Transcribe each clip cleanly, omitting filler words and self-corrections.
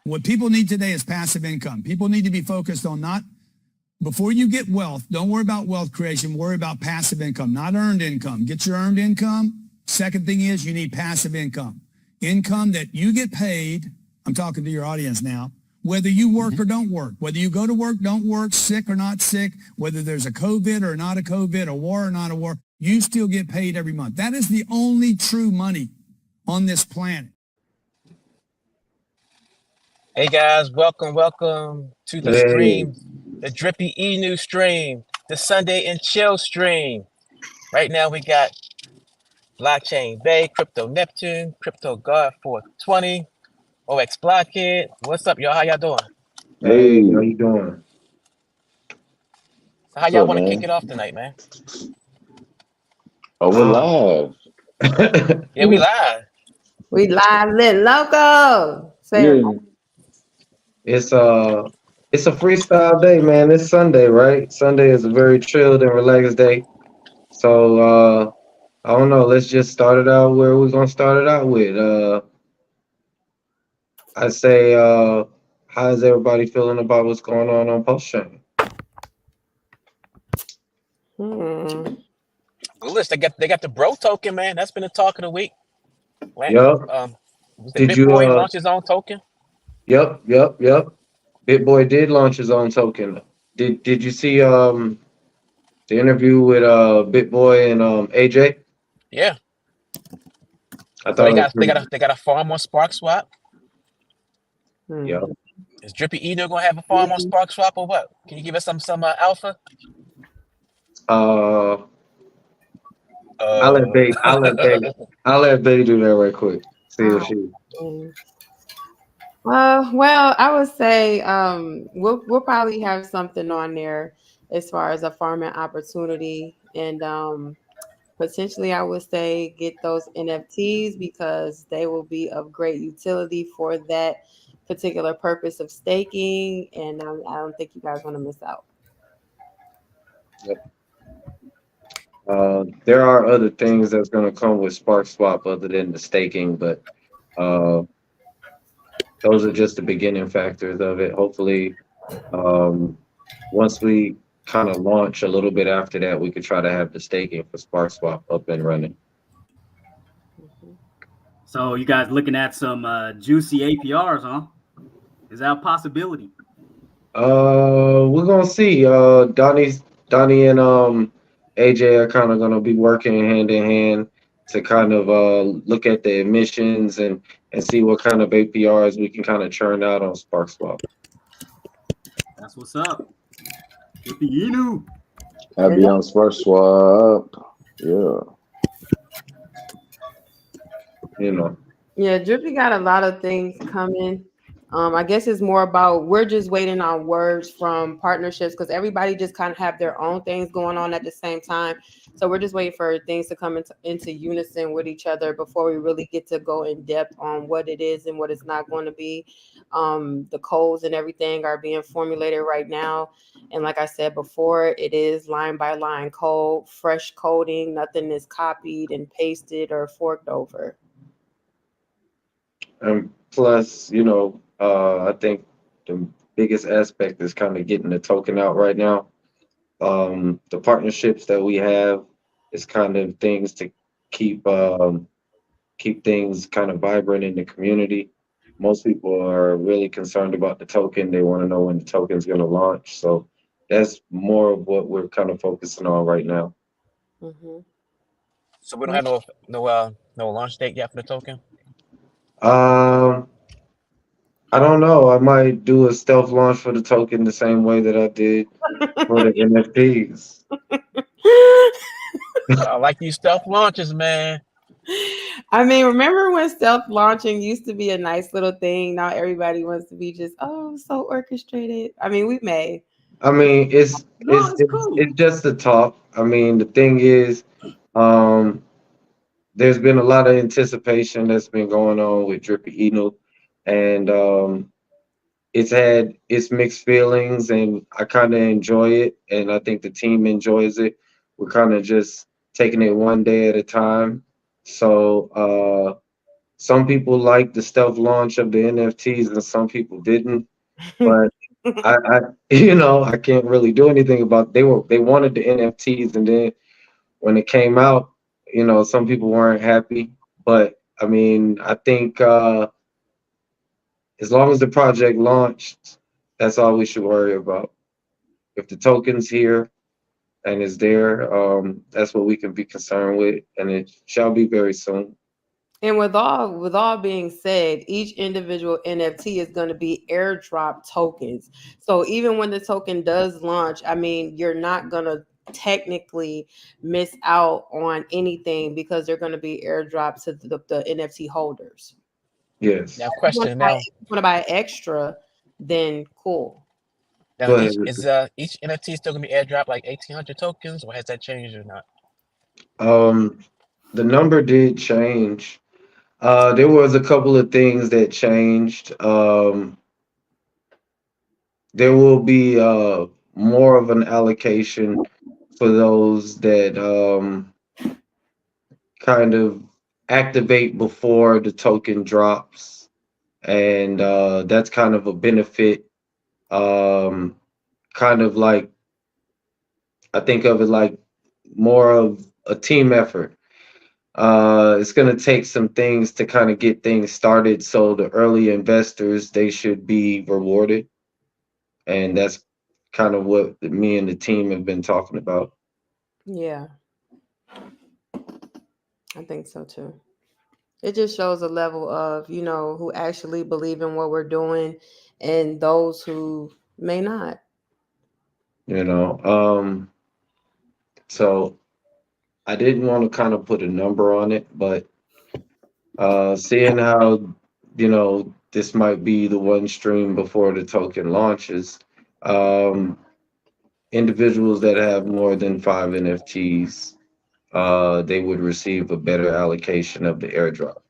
What people need today is passive income. People need to be focused on not, before you get wealth, don't worry about wealth creation, worry about passive income, not earned income. Get your earned income. Second thing is you need passive income. Income that you get paid, I'm talking to your audience now, whether you work or don't work, whether you go to work, don't work, sick or not sick, whether there's a COVID or not a COVID, a war or not a war, you still get paid every month. That is the only true money on this planet. Hey guys, welcome to the stream, the Drippy E-News stream, the Sunday and Chill stream. Right now we got Blockchain Bay, Crypto Neptune, Crypto God 420, OX Blockhead. What's up, y'all? How y'all doing? Hey, how you doing? So how y'all want to kick it off tonight, man? Oh, we're live. Yeah, we live. We live lit loco. Yeah. It's a freestyle day, man. It's Sunday, right? Sunday is a very chilled and relaxed day. So I don't know. Let's just start it out where we're gonna start it out with. I say, how is everybody feeling about what's going on Post Chain? Bullish. They got the bro token, man. That's been the talk of the week. Yep. Did BitBoy launch his own token? Yep. BitBoy did launch his own token. Did you see the interview with BitBoy and AJ? Yeah. I thought they got a farm on SparkSwap. Yeah. Is Drippy E gonna have a farm on SparkSwap or what? Can you give us some alpha? I'll let Bay do that right quick. See if she. Well, I would say we'll probably have something on there as far as a farming opportunity, and potentially I would say get those NFTs because they will be of great utility for that particular purpose of staking, and I don't think you guys want to miss out. Yep. There are other things that's going to come with SparkSwap other than the staking, but those are just the beginning factors of it. Hopefully, once we kind of launch a little bit after that, we could try to have the staking for SparkSwap up and running. So you guys looking at some juicy APRs, huh? Is that a possibility? We're gonna see. Donnie and AJ are kind of gonna be working hand in hand to kind of look at the emissions and see what kind of APRs we can kind of churn out on SparkSwap. That's what's up. Drippy Inu. I'll be on SparkSwap. Yeah. You know. Yeah, Drippy got a lot of things coming. I guess it's more about we're just waiting on words from partnerships because everybody just kind of have their own things going on at the same time. So we're just waiting for things to come into unison with each other before we really get to go in depth on what it is and what it's not going to be. The codes and everything are being formulated right now. And like I said before, it is line by line code, fresh coding. Nothing is copied and pasted or forked over. And plus, you know, I think the biggest aspect is kind of getting the token out right now. The partnerships that we have is kind of things to keep things kind of vibrant in the community. Most people are really concerned about the token. They want to know when the token is going to launch. So that's more of what we're kind of focusing on right now. Mm-hmm. So we don't have no launch date yet for the token? I don't know. I might do a stealth launch for the token the same way that I did for the NFTs. I like these stealth launches, man. I mean, remember when stealth launching used to be a nice little thing? Now everybody wants to be just, so orchestrated. I mean, we may. I mean, it's just the talk. I mean, the thing is, there's been a lot of anticipation that's been going on with Drippy Inu, and it's had its mixed feelings, and I kind of enjoy it, and I think the team enjoys it. We're kind of just taking it one day at a time. So some people liked the stealth launch of the NFTs and some people didn't. But I I can't really do anything about. They wanted the NFTs, and then when it came out, some people weren't happy. But I mean, I think as long as the project launched, that's all we should worry about. If the token's here and is there, that's what we can be concerned with, and it shall be very soon. And with all being said, each individual NFT is going to be airdrop tokens. So even when the token does launch, I mean, you're not going to technically miss out on anything because they're going to be airdropped to the NFT holders. Yes. Now, question now. If you want to buy extra, then cool. Now, Go ahead. each NFT still gonna be airdrop like 1,800 tokens, or has that changed or not? The number did change. There was a couple of things that changed. There will be more of an allocation for those that kind of activate before the token drops, and that's kind of a benefit. Kind of like I think of it like more of a team effort. It's going to take some things to kind of get things started. So the early investors, they should be rewarded. And that's kind of what me and the team have been talking about. Yeah, I think so too. It just shows a level of, who actually believe in what we're doing and those who may not. So I didn't want to kind of put a number on it, but seeing how, this might be the one stream before the token launches, individuals that have more than 5 NFTs, they would receive a better allocation of the airdrop.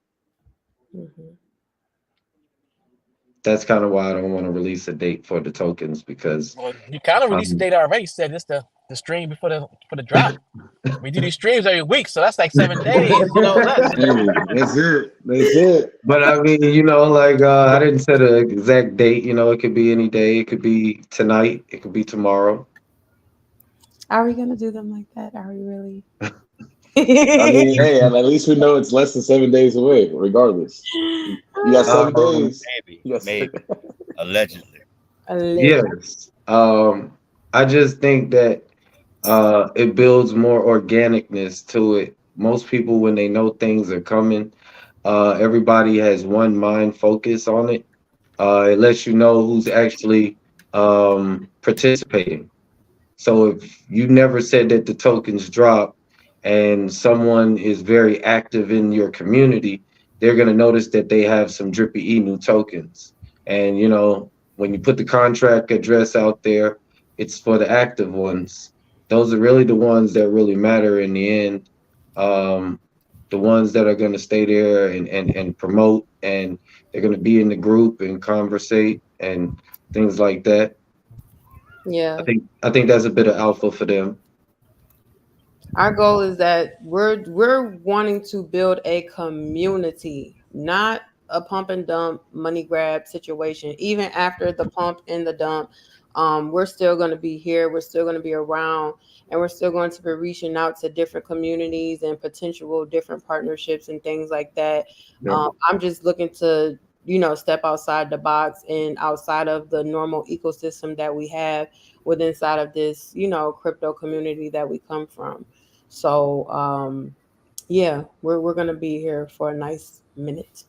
Mhm. That's kind of why I don't want to release a date for the tokens because Well, you kind of released the data already. Said it's the stream before the drop. We do these streams every week, so that's like 7 days. Less. Hey, that's it. That's it. But I mean, like I didn't set an exact date. It could be any day. It could be tonight. It could be tomorrow. Are we gonna do them like that? Are we really? I mean, hey, at least we know it's less than 7 days away, regardless. You got 7 days. Maybe. Allegedly. Yes. I just think that it builds more organicness to it. Most people, when they know things are coming, everybody has one mind focus on it. It lets you know who's actually participating. So if you never said that the tokens drop and someone is very active in your community, they're going to notice that they have some Drippy new tokens. And, when you put the contract address out there, it's for the active ones. Those are really the ones that really matter in the end. The ones that are going to stay there and promote, and they're going to be in the group and conversate and things like that. Yeah. I think that's a bit of alpha for them. Our goal is that we're wanting to build a community, not a pump and dump money grab situation. Even after the pump and the dump, we're still going to be here. We're still going to be around, and we're still going to be reaching out to different communities and potential different partnerships and things like that. Yeah. I'm just looking to, step outside the box and outside of the normal ecosystem that we have within inside of this, crypto community that we come from. So, yeah, we're going to be here for a nice minute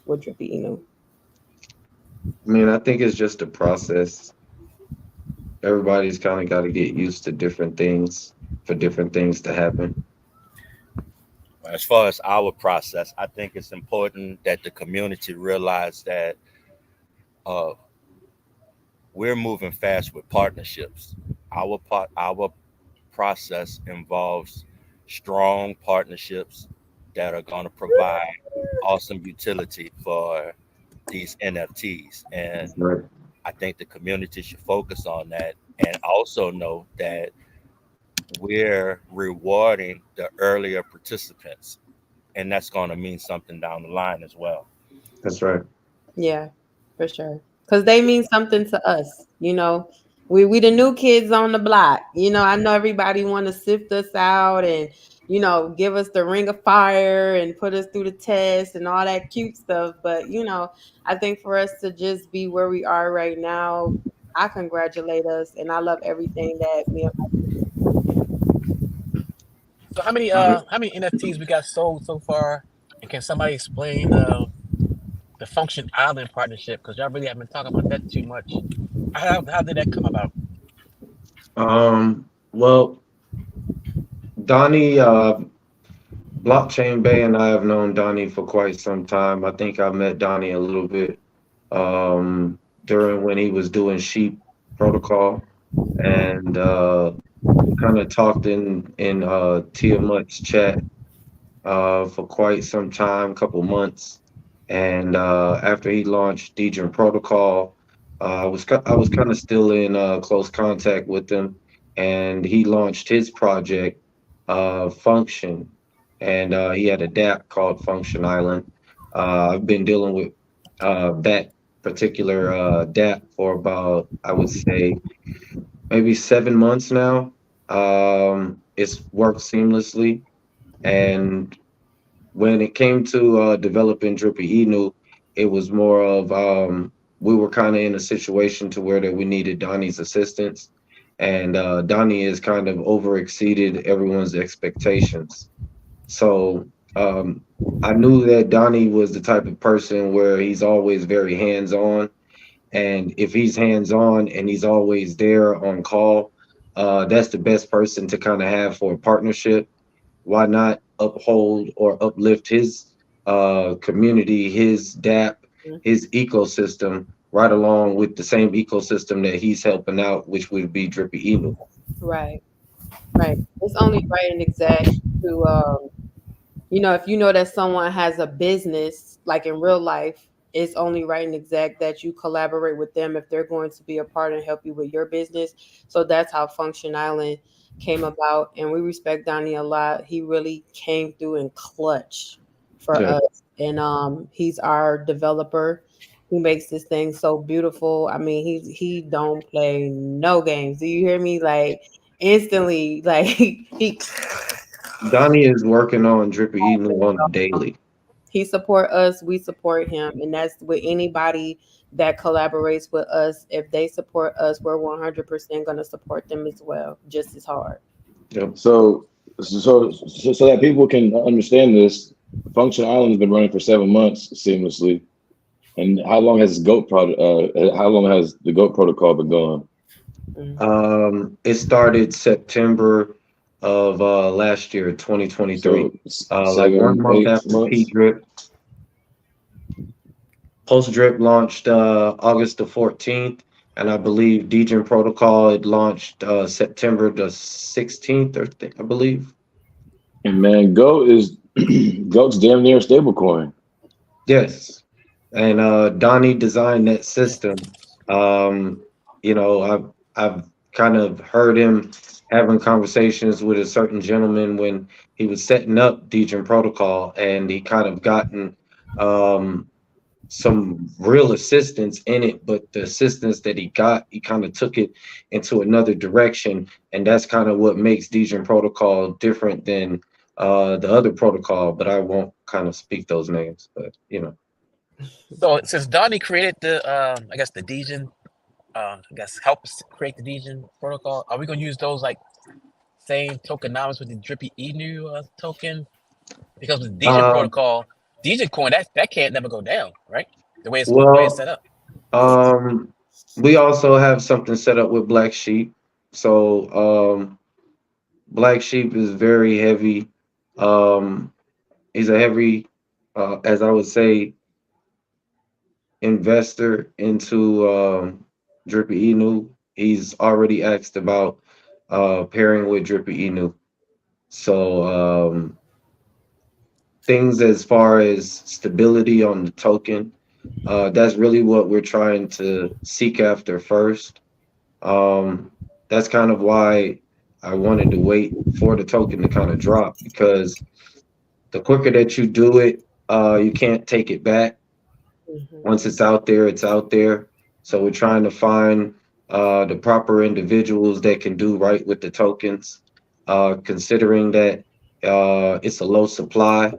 with Drippy Inu. I mean, I think it's just a process. Everybody's kind of got to get used to different things for different things to happen. As far as our process, I think it's important that the community realize that we're moving fast with partnerships. Our process involves strong partnerships that are going to provide awesome utility for these NFTs. And Right. I think the community should focus on that and also know that we're rewarding the earlier participants. and that's going to mean something down the line as well. That's right. Yeah, for sure. Because they mean something to us. You know, we the new kids on the block. You know, I know everybody want to sift us out and give us the ring of fire and put us through the test and all that cute stuff. But I think for us to just be where we are right now, I congratulate us and I love everything that me and my So how many NFTs we got sold so far? And can somebody explain the Function Island partnership? Because y'all really haven't been talking about that too much. How did that come about? Well, Donnie, Blockchain Bay and I have known Donnie for quite some time. I think I met Donnie a little bit during when he was doing Sheep Protocol, and we kind of talked in Tia Mutt's chat for quite some time, couple months. And after he launched Degen Protocol, I was kind of still in close contact with him, and he launched his project, Function, and he had a DApp called Function Island. I've been dealing with that particular DApp for about, I would say, maybe 7 months now. It's worked seamlessly, and when it came to developing Drippy Inu, it was more of we were kind of in a situation to where that we needed Donnie's assistance, and Donnie has kind of over exceeded everyone's expectations. So I knew that Donnie was the type of person where he's always very hands on, and if he's hands on and he's always there on call, that's the best person to kind of have for a partnership. Why not uphold or uplift his community, his DApp, his ecosystem, right along with the same ecosystem that he's helping out, which would be Drippy Emu. right, right. It's only right and exact to if you know that someone has a business, like in real life, it's only right and exact that you collaborate with them if they're going to be a part and help you with your business. So that's how Function Island came about. And we respect Donnie a lot. He really came through in clutch for Yeah. us. And he's our developer. He makes this thing so beautiful. I mean, he don't play no games. Do you hear me? Like instantly, like he Donnie is working on Drippy Emu on the daily. He support us, we support him, and that's with anybody that collaborates with us. If they support us, we're 100% going to support them as well, just as hard. Yep. So that people can understand this, Function Island has been running for 7 months seamlessly. And how long has how long has the GOAT protocol been going? It started September of last year, 2023. So, like 1 month 8 after months? P-Drip. Post-Drip launched August the 14th, and I believe Degen Protocol it launched September the 16th, I believe. And man, GOAT's damn near a stablecoin. Yes. And Donnie designed that system. I've kind of heard him having conversations with a certain gentleman when he was setting up Degen Protocol, and he kind of gotten some real assistance in it, but the assistance that he got, he kind of took it into another direction, and that's kind of what makes Degen Protocol different than the other protocol. But I won't kind of speak those names, but So since Donnie created the Degen, help us create the Degen protocol, are we gonna use those like same tokenomics with the Drippy Inu token? Because with Degen protocol, Degen coin that can't never go down, right? The way it's set up. We also have something set up with Black Sheep. So Black Sheep is very heavy. He's a heavy, as I would say, investor into Drippy Inu. He's already asked about pairing with Drippy Inu. So things as far as stability on the token, that's really what we're trying to seek after first. That's kind of why I wanted to wait for the token to kind of drop, because the quicker that you do it, you can't take it back. Mhm. Once it's out there, it's out there. So we're trying to find the proper individuals that can do right with the tokens, considering that it's a low supply.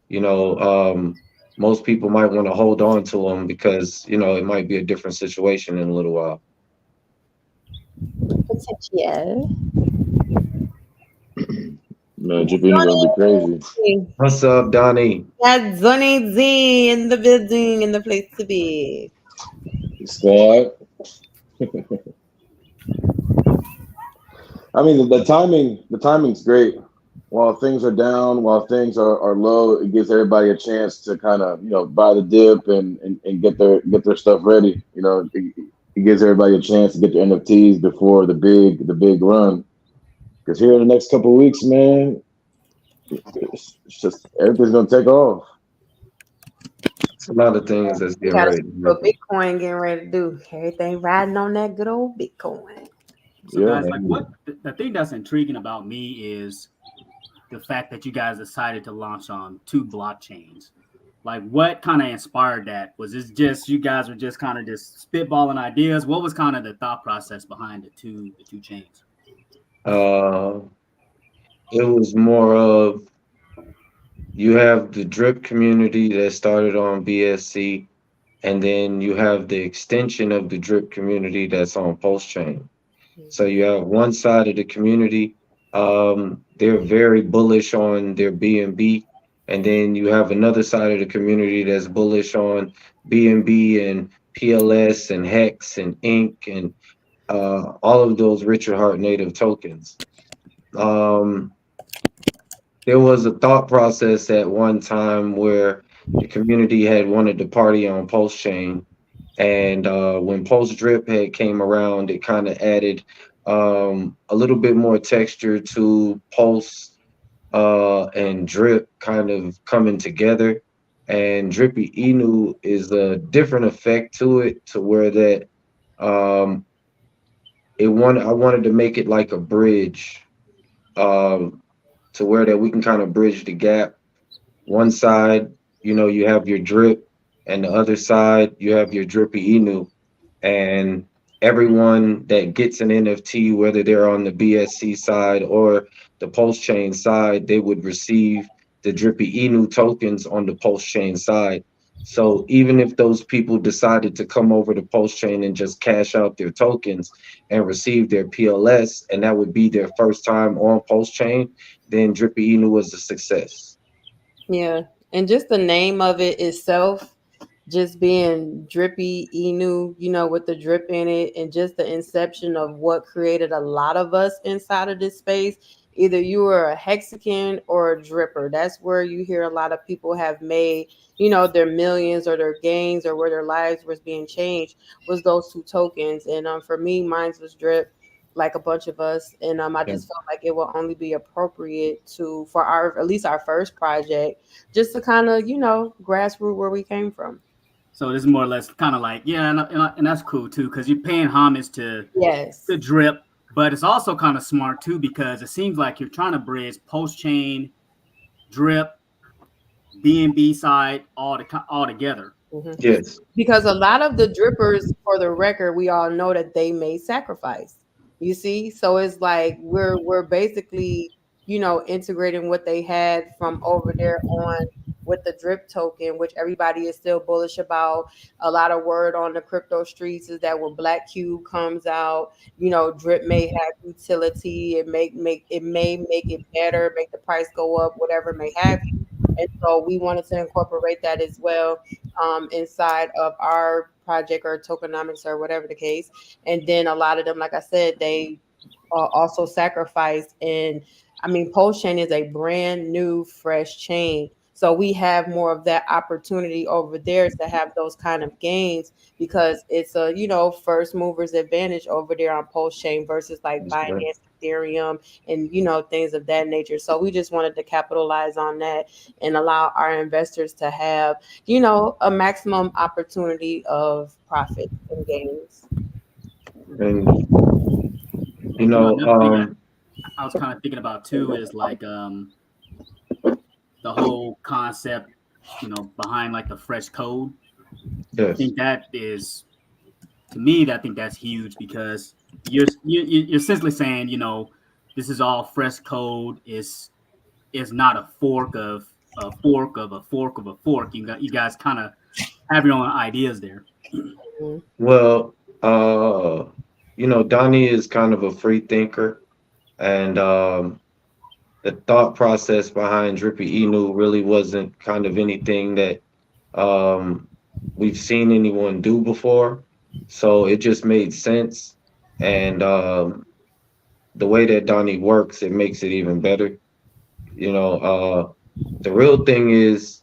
You know, most people might want to hold on to them because, you know, it might be a different situation in a little while. Potential. Man, Drippy gonna be crazy. What's up, Donnie? That's Zonny Z in the building, in the place to be. Squad. I mean, the timing's great. While things are down, while things are low, it gives everybody a chance to kind of, you know, buy the dip and get their stuff ready. You know, it gives everybody a chance to get their NFTs before the big run. Because here in the next couple of weeks, man, it's just everything's gonna take off. It's a lot of things that's We getting got ready to what happen. Bitcoin getting ready to do. Everything riding on that good old Bitcoin. So Yeah. guys, like what the thing that's intriguing about me is the fact that you guys decided to launch on 2 blockchains. Like what kind of inspired that? Was this just you guys were just kind of just spitballing ideas? What was kind of the thought process behind the two chains? Uh, it was more of you have the drip community that started on BSC, and then you have the extension of the drip community that's on Pulse Chain. So you have one side of the community, they're very bullish on their BNB, and then you have another side of the community that's bullish on BNB and PLS and Hex and Ink and all of those Richard Heart native tokens. Um, there was a thought process at one time where the community had wanted to party on Pulse Chain, and when Pulse Drip had came around, it kind of added a little bit more texture to Pulse and Drip kind of coming together. And Drippy Inu is a different effect to it, to where that um, I wanted to make it like a bridge, um, to where that we can kind of bridge the gap. One side, you know, you have your drip, and the other side, you have your drippy Inu. And everyone that gets an NFT, whether they're on the BSC side or the Pulse Chain side, they would receive the drippy Inu tokens on the Pulse Chain side. So even if those people decided to come over to Pulse Chain and just cash out their tokens and receive their PLS, and that would be their first time on Pulse Chain, then Drippy Inu was a success. Yeah. And just the name of it itself, just being Drippy Inu, you know, with the drip in it, and just the inception of what created a lot of us inside of this space. Either you were a hexagon or a dripper. That's where you hear a lot of people have made, you know, their millions or their gains, or where their lives was being changed, was those 2 tokens. And for me, mine was drip, like a bunch of us. And I Yeah. just felt like it will only be appropriate to, for our, at least our first project, just to kind of, you know, grassroots where we came from. So this is more or less kind of like, yeah, and that's cool too, because you're paying homage to Yes. Drip, but it's also kind of smart too, because it seems like you're trying to bridge Post Chain, Drip, BNB side all together. Mhm. Yes. Because a lot of the drippers, for the record, we all know that they made sacrifice. You see, so it's like we're basically, you know, integrating what they had from over there on with the drip token, which everybody is still bullish about. A lot of word on the crypto streets is that when Black Cube comes out, you know, drip may have utility. It may make it better, make the price go up, whatever may have you. And so we wanted to incorporate that as well, inside of our project or tokenomics or whatever the case. And then a lot of them, like I said, they also sacrificed. And I mean, Pulse Chain is a brand new, fresh chain. So we have more of that opportunity over there to have those kind of gains, because it's a, you know, first movers advantage over there on Pulse Chain versus like That's right. Binance, Ethereum, and, you know, things of that nature. So we just wanted to capitalize on that and allow our investors to have, you know, a maximum opportunity of profit and gains. And Another thing um, I was kind of thinking about too is like the whole concept, behind like the fresh code. I Yes. think that is, to me, I think that's huge because you're essentially saying, this is all fresh code. Is not a fork of a fork of a fork of a fork. You guys kind of have your own ideas there. Mhm. Well, Donnie is kind of a free thinker, and the thought process behind Drippy Inu really wasn't kind of anything that um, we've seen anyone do before. So it just made sense. And the way that Donnie works, it makes it even better. The real thing is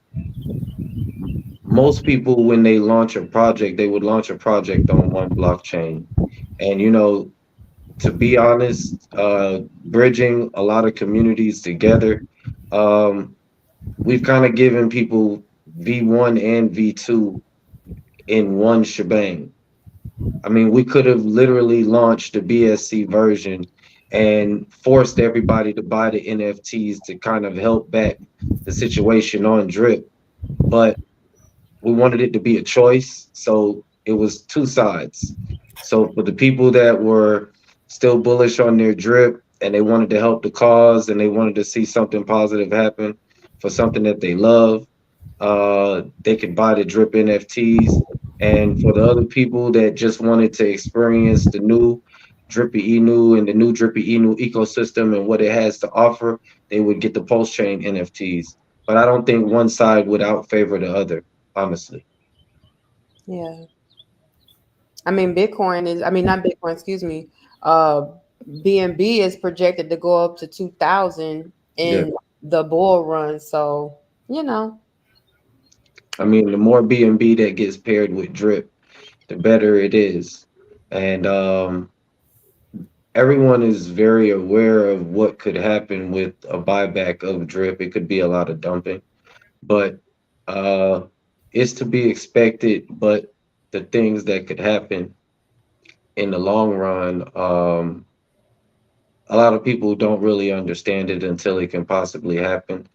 most people, when they launch a project, they would launch a project on one blockchain. And, to be honest, bridging a lot of communities together, um, we've kind of given people V1 and V2 in one shebang. I mean, we could have literally launched the BSC version and forced everybody to buy the NFTs to kind of help back the situation on Drip. But we wanted it to be a choice. So it was two sides. So for the people that were still bullish on their Drip and they wanted to help the cause and they wanted to see something positive happen for something that they love, they could buy the Drip NFTs. And for the other people that just wanted to experience the new Drippy Inu and the new Drippy Inu ecosystem and what it has to offer, they would get the Pulse Chain NFTs. But I don't think one side would outfavor the other, honestly. Yeah. I mean, not Bitcoin, excuse me. Uh, BNB is projected to go up to 2,000 Yeah. in the bull run. So, you know, I mean, the more B&B that gets paired with Drip, the better it is. And everyone is very aware of what could happen with a buyback of Drip. It could be a lot of dumping, but uh, it's to be expected. But the things that could happen in the long run, a lot of people don't really understand it until it can possibly happen.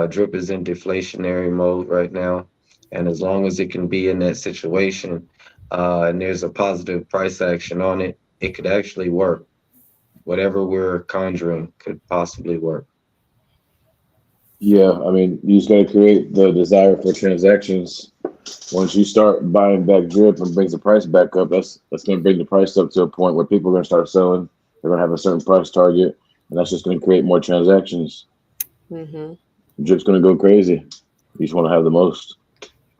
Drip is in deflationary mode right now, and as long as it can be in that situation, and there's a positive price action on it, it could actually work. Whatever we're conjuring could possibly work. Yeah, I mean, you just got to create the desire for transactions. Once you start buying back drip and brings the price back up, that's going to bring the price up to a point where people are going to start selling. They're going to have a certain price target, and that's just going to create more transactions. hmm Drip's going to go crazy. You just want to have the most.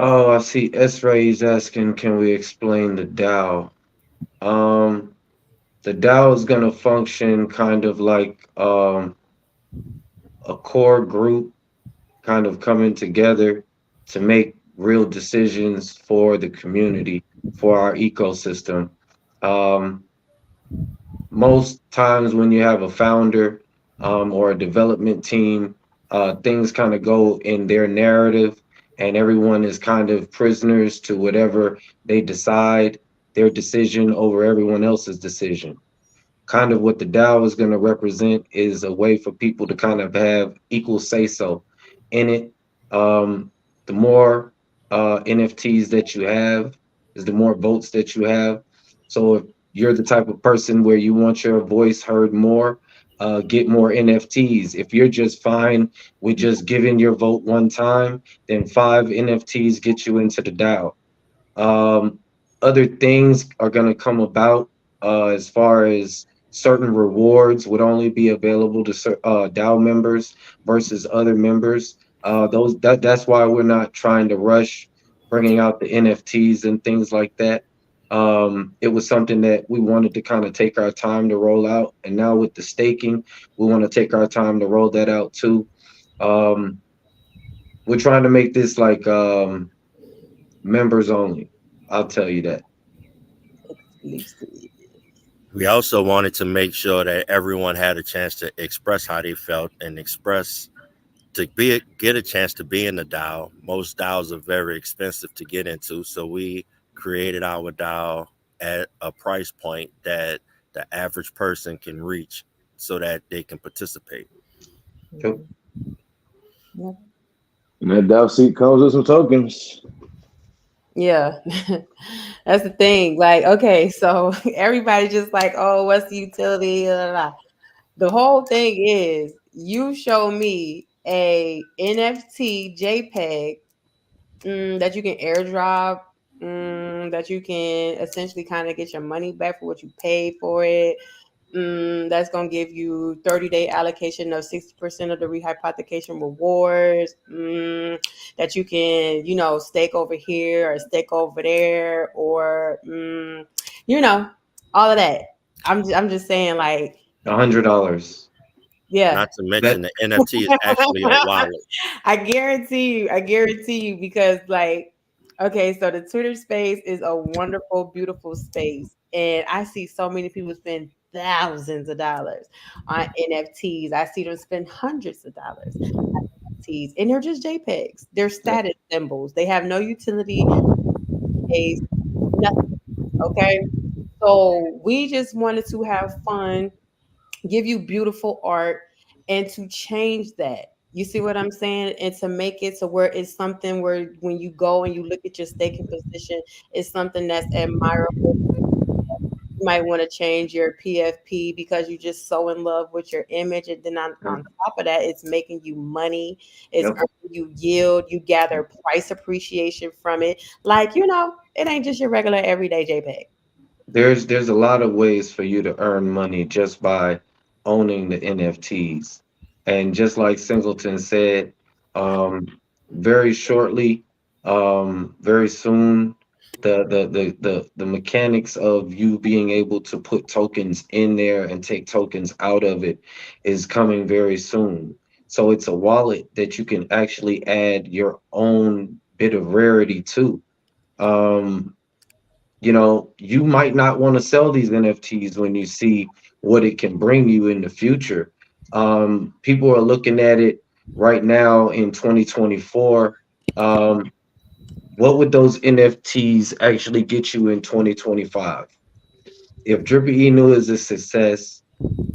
Oh, I see. S-Ray is asking, can we explain the DAO? Um, the DAO is going to function kind of like a core group kind of coming together to make real decisions for the community, for our ecosystem. Um, Most times when you have a founder or a development team, things kind of go in their narrative, and everyone is kind of prisoners to whatever they decide, their decision over everyone else's decision. Kind of what the DAO is going to represent is a way for people to kind of have equal say so in it. Um, the more NFTs that you have, is the more votes that you have. So if you're the type of person where you want your voice heard more, get more NFTs. If you're just fine with just giving your vote one time, then 5 NFTs get you into the DAO. Um, Other things are going to come about as far as certain rewards would only be available to DAO members versus other members. That's why we're not trying to rush bringing out the NFTs and things like that. It was something that we wanted to kind of take our time to roll out, and now with the staking, we want to take our time to roll that out too. Um, we're trying to make this like members only. I'll tell you that. We also wanted to make sure that everyone had a chance to express how they felt and get a chance to be in the DAO. Most DAOs are very expensive to get into, so we created our DAO at a price point that the average person can reach so that they can participate. Yep. Yep. And that DAO seat comes with some tokens. Yeah. That's the thing. Like, okay, so everybody just like, oh, what's the utility? Blah, blah, blah. The whole thing is you show me a NFT JPEG that you can airdrop, that you can essentially kind of get your money back for what you paid for it. That's going to give you 30-day allocation of 60% of the rehypothecation rewards, that you can, stake over here or stake over there, or, all of that. I'm just saying, like, $100. yeah. Not to mention That the NFT is actually a wallet. I guarantee you, because like, okay, so the Twitter space is a wonderful, beautiful space. And I see so many people spend thousands of dollars on NFTs. I see them spend hundreds of dollars on NFTs. And they're just JPEGs. They're status symbols. They have no utility, space, nothing. Okay. So we just wanted to have fun, give you beautiful art, and to change that. You see what I'm saying? And to make it to where it's something where when you go and you look at your staking position, it's something that's admirable. You might want to change your PFP because you're just so in love with your image. And then on top of that, it's making you money, it's Yep. earning you yield, you gather price appreciation from it. Like, it ain't just your regular everyday JPEG. There's a lot of ways for you to earn money just by owning the NFTs. And just like Singleton said, um, very shortly, very soon, the mechanics of you being able to put tokens in there and take tokens out of it is coming very soon. So it's a wallet that you can actually add your own bit of rarity to. Um, you might not want to sell these NFTs when you see what it can bring you in the future. People are looking at it right now in 2024. What would those NFTs actually get you in 2025? If Drippy Inu is a success,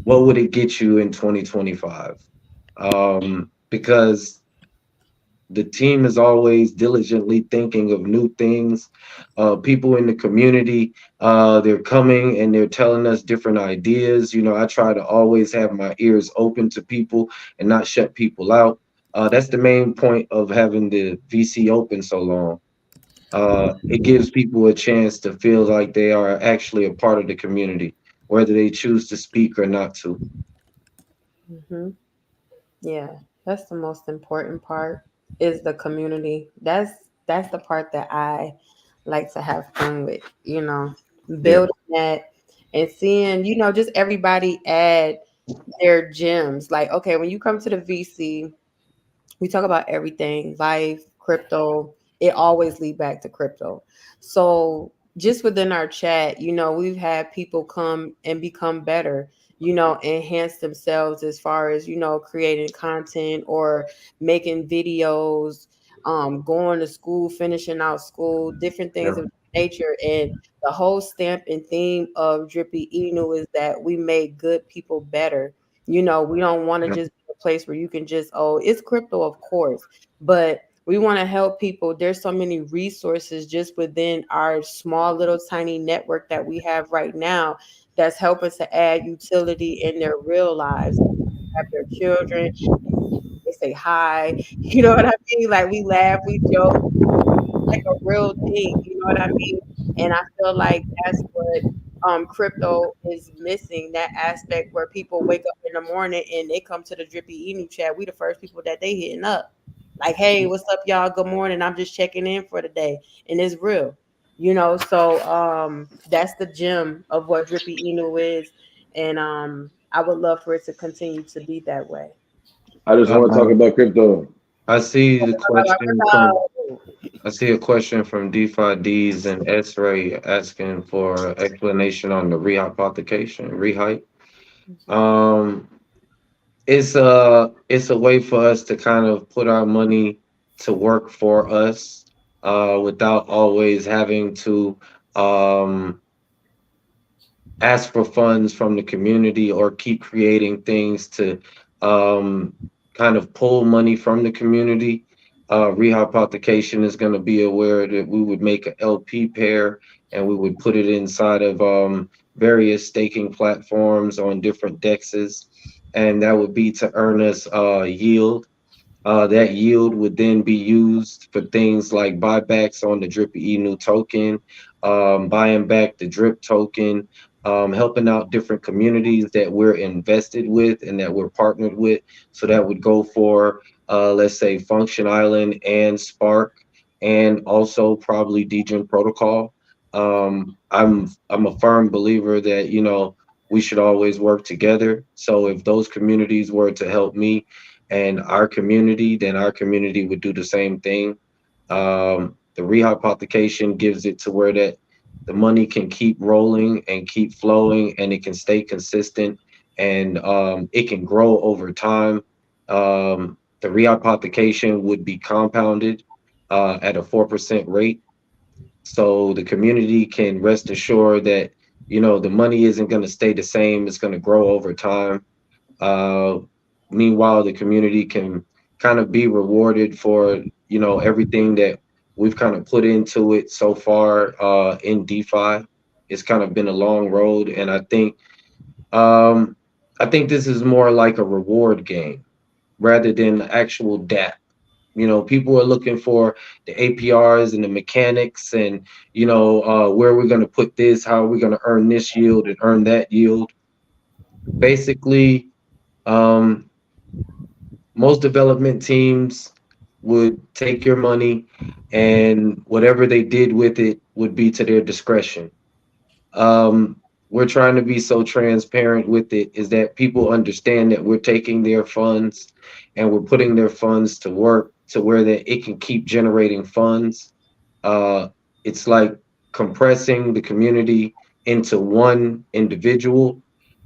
what would it get you in 2025? Because the team is always diligently thinking of new things. People in the community, they're coming and they're telling us different ideas. I try to always have my ears open to people and not shut people out. That's the main point of having the VC open so long. It gives people a chance to feel like they are actually a part of the community, whether they choose to speak or not to. Hmm. Yeah, that's the most important part, is the community. That's the part that I like to have fun with, Yeah. building that and seeing, just everybody add their gems. Like, okay, when you come to the VC, we talk about everything, life, crypto. It always lead back to crypto. So just within our chat, we've had people come and become better, enhance themselves as far as, creating content or making videos, going to school, finishing out school, different things Yeah. of nature. And the whole stamp and theme of Drippy Inu is that we make good people better. We don't want to Yeah. just be a place where you can just, oh, it's crypto, of course, but we want to help people. There's so many resources just within our small little tiny network that we have right now that's helping to add utility in their real lives. Have their children, they say hi, you know what I mean? Like, we laugh, we joke, like a real thing, you know what I mean? And I feel like that's what crypto is missing, that aspect where people wake up in the morning and they come to the Drippy Emu chat. We the first people that they hitting up. Like, hey, what's up, y'all? Good morning. I'm just checking in for the day. And it's real. So that's the gem of what Drippy Inu is. And I would love for it to continue to be that way. I just want to talk Uh, about crypto. I see the question from I see a question from DeFi D's and S-Ray asking for explanation on the rehypothecation, rehype. Um, it's a way for us to kind of put our money to work for us, without always having to um ask for funds from the community or keep creating things to um kind of pull money from the community. Rehypothecation is going to be aware that we would make an LP pair and we would put it inside of various staking platforms on different dexes, and that would be to earn us yield. That yield would then be used for things like buybacks on the Drippy Inu token, buying back the Drip token, helping out different communities that we're invested with and that we're partnered with. So that would go for, let's say, Function Island and Spark, and also probably Degen Protocol. I'm a firm believer that we should always work together. So if those communities were to help me and our community, then our community would do the same thing. The rehypothecation gives it to where that the money can keep rolling and keep flowing, and it can stay consistent, and it can grow over time. The rehypothecation would be compounded at a 4% rate, so the community can rest assured that the money isn't going to stay the same; it's going to grow over time. Uh, Meanwhile, the community can kind of be rewarded for everything that we've kind of put into it so far in DeFi. It's kind of been a long road, and um, I think this is more like a reward game rather than actual DApp. People are looking for the APRs and the mechanics, and where we're going to put this, how are we going to earn this yield and earn that yield. Basically, um, most development teams would take your money, and whatever they did with it would be to their discretion. We're trying to be so transparent with it is that people understand that we're taking their funds and we're putting their funds to work to where that it can keep generating funds. It's like compressing the community into one individual,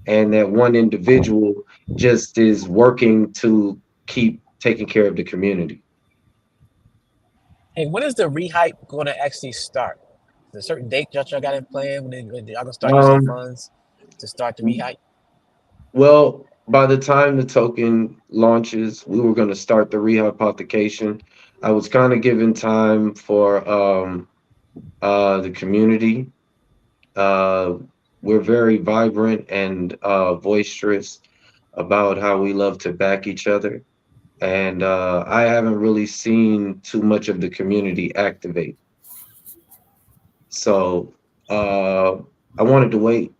and that one individual just is working to keep taking care of the community. Hey, when is the rehype going to actually start? Is there a certain date y'all got in plan when y'all gonna start using the Um, funds to start the rehype? well, by the time the token launches, we were going to start the rehypothecation. I was kind of giving time for the community. Uh, we're very vibrant and boisterous about how we love to back each other. And I haven't really seen too much of the community activate. So I wanted to wait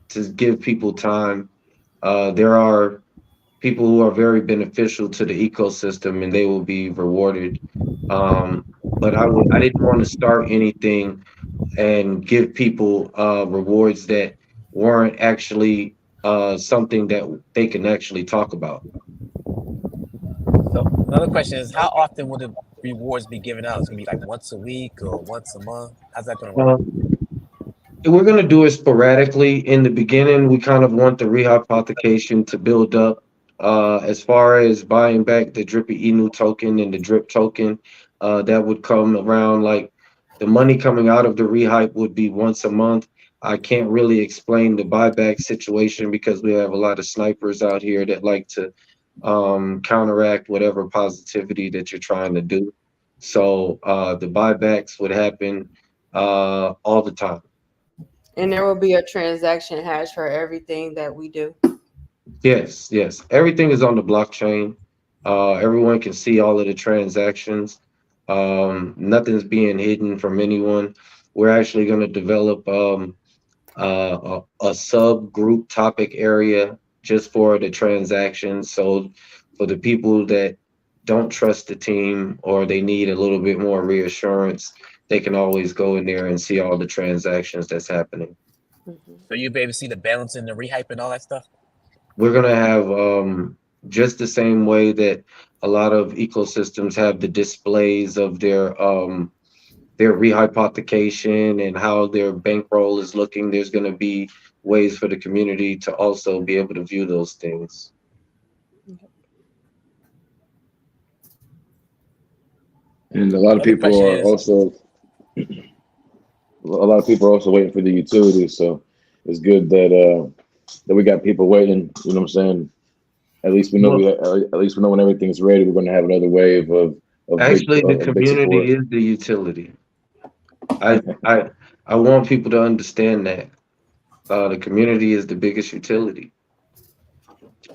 to give people time. There are people who are very beneficial to the ecosystem, and they will be rewarded. But I didn't want to start anything and give people rewards that weren't actually something that they can actually talk about. So another question is, how often will the rewards be given out? It's gonna be like once a week or once a month. How's that gonna work? Uh, we're going to do it sporadically. In the beginning, we kind of want the rehypothecation to build up. As far as buying back the Drippy Inu token and the Drip token, that would come around like the money coming out of the rehype would be once a month. I can't really explain the buyback situation because we have a lot of snipers out here that like to counteract whatever positivity that you're trying to do. So the buybacks would happen all the time. And there will be a transaction hash for everything that we do. Yes, yes. Everything is on the blockchain. Everyone can see all of the transactions. Nothing's being hidden from anyone. We're actually going to develop a subgroup topic area just for the transactions. So for the people that don't trust the team or they need a little bit more reassurance, they can always go in there and see all the transactions that's happening. So you'll be able to see the balance in the rehype and all that stuff? We're going to have just the same way that a lot of ecosystems have the displays of their rehypothecation and how their bankroll is looking. There's going to be ways for the community to also be able to view those things. And a lot of people are also waiting for the utilities. So it's good that we got people waiting. You know what I'm saying? At least we know when everything's ready, we're going to have another wave of Actually, the of big support. community is the utility. I I I want people to understand that the community is the biggest utility.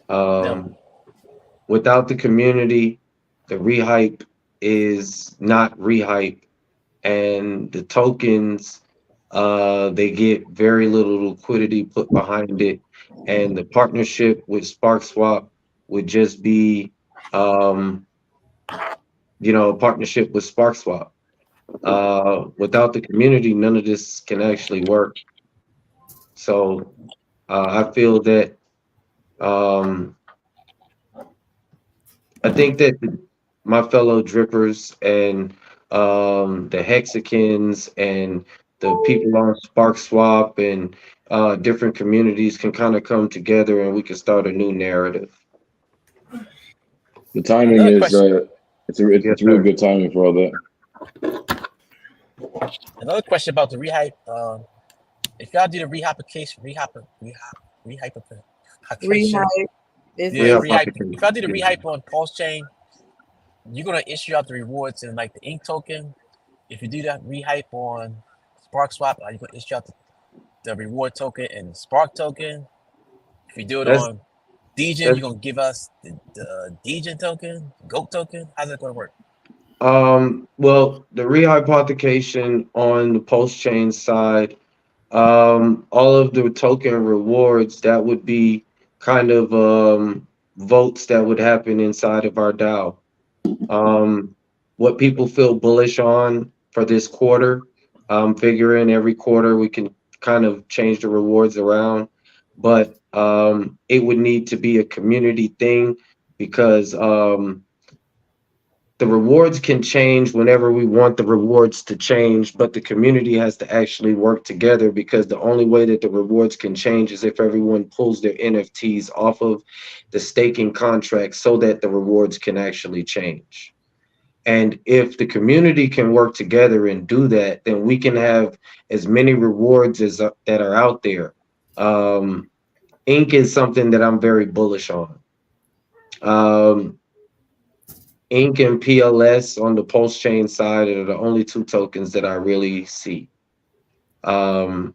Now, Um, Without the community, the rehype is not rehype, and the tokens they get very little liquidity put behind it, and the partnership with SparkSwap would just be um, a partnership with SparkSwap. Without the community, none of this can actually work. So I feel that um, I think that my fellow drippers and the Hexicans and the people on SparkSwap and different communities can kind of come together and we can start a new narrative. The timing another is question. Yes, it's really sir. good timing for all that. Another question about the rehype. If y'all do the rehypification, rehypification, Rehype is yeah, Real rehype. basically If y'all do the yeah. rehype on Pulse Chain, you're gonna issue out the rewards in like the ink token. If you do that rehype on SparkSwap, are you gonna issue out the reward token and the Spark token? If you do it That's on Degen, that's you're gonna give us the Degen token, GOAT token. How's it gonna work? well, the rehypothecation on the post chain side, all of the token rewards that would be kind of votes that would happen inside of our DAO. Um, what people feel bullish on for this quarter, figuring every quarter we can kind of change the rewards around, but it would need to be a community thing because the rewards can change whenever we want the rewards to change, but the community has to actually work together because the only way that the rewards can change is if everyone pulls their NFTs off of the staking contract so that the rewards can actually change. And if the community can work together and do that, then we can have as many rewards as that are out there. Um, Ink is something that I'm very bullish on. Um, Ink and PLS on the Pulse chain side are the only two tokens that I really see. Um,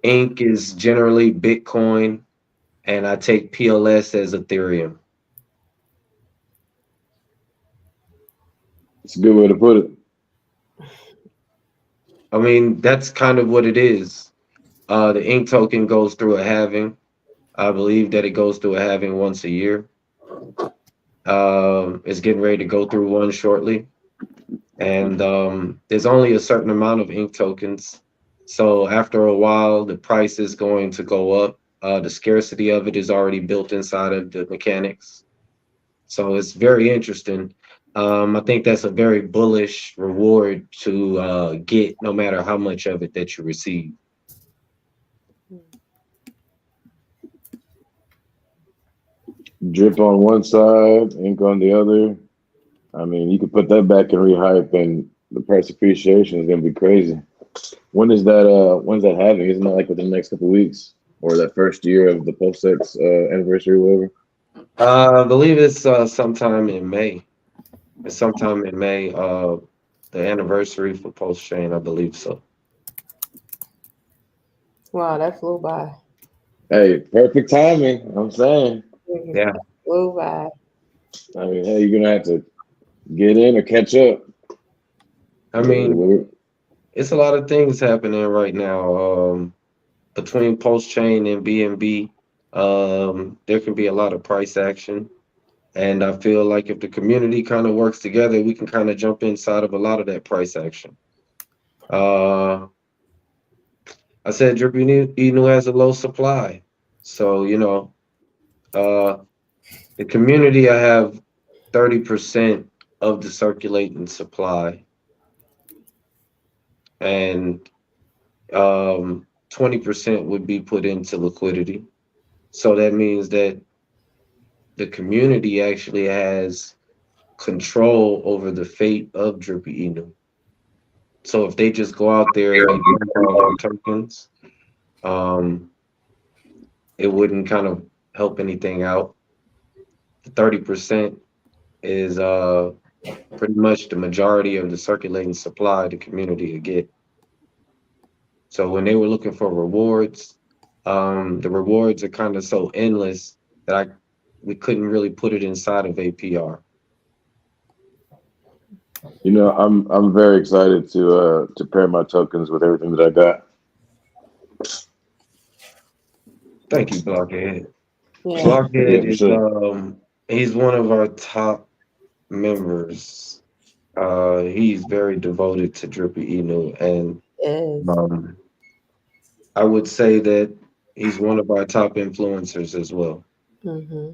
Ink is generally Bitcoin, and I take PLS as Ethereum. It's a good way to put it. I mean, that's kind of what it is. The Ink token goes through a halving. I believe that it goes through a halving once a year. It's getting ready to go through one shortly. And there's only a certain amount of ink tokens. So after a while, the price is going to go up. The scarcity of it is already built inside of the mechanics. So it's very interesting. I think that's a very bullish reward to get no matter how much of it that you receive. Drip on one side, ink on the other. I mean, you could put that back in rehype, and the price appreciation is gonna be crazy. When's that having? Isn't that like within the next couple of weeks or that first year of the post-sex anniversary or whatever? I believe it's sometime in May. It's sometime in May. The anniversary for Post Chain, I believe so. wow, that flew by. Hey, perfect timing. I'm saying. Yeah, Flew by. I mean, hey, you're gonna have to get in or catch up. I mean, it's a lot of things happening right now. Between Post Chain and BNB, there can be a lot of price action. And I feel like if the community kind of works together, we can kind of jump inside of a lot of that price action. Uh, I said Drippy Inu has a low supply. So, uh, the community, I have 30% of the circulating supply and 20% would be put into liquidity. So that means that the community actually has control over the fate of Drippy Inu. So if they just go out there and they burn all their tokens, um, it wouldn't kind of help anything out. The 30% is pretty much the majority of the circulating supply the community would get. So when they were looking for rewards, the rewards are kind of so endless that we couldn't really put it inside of APR. You know, I'm very excited to pair my tokens with everything that I got. Thank you, Blockhead. Yeah. Yeah, Blockhead for is sure. he's one of our top members. He's very devoted to Drippy Inu, and Is. um, I would say that he's one of our top influencers as well. Hmm.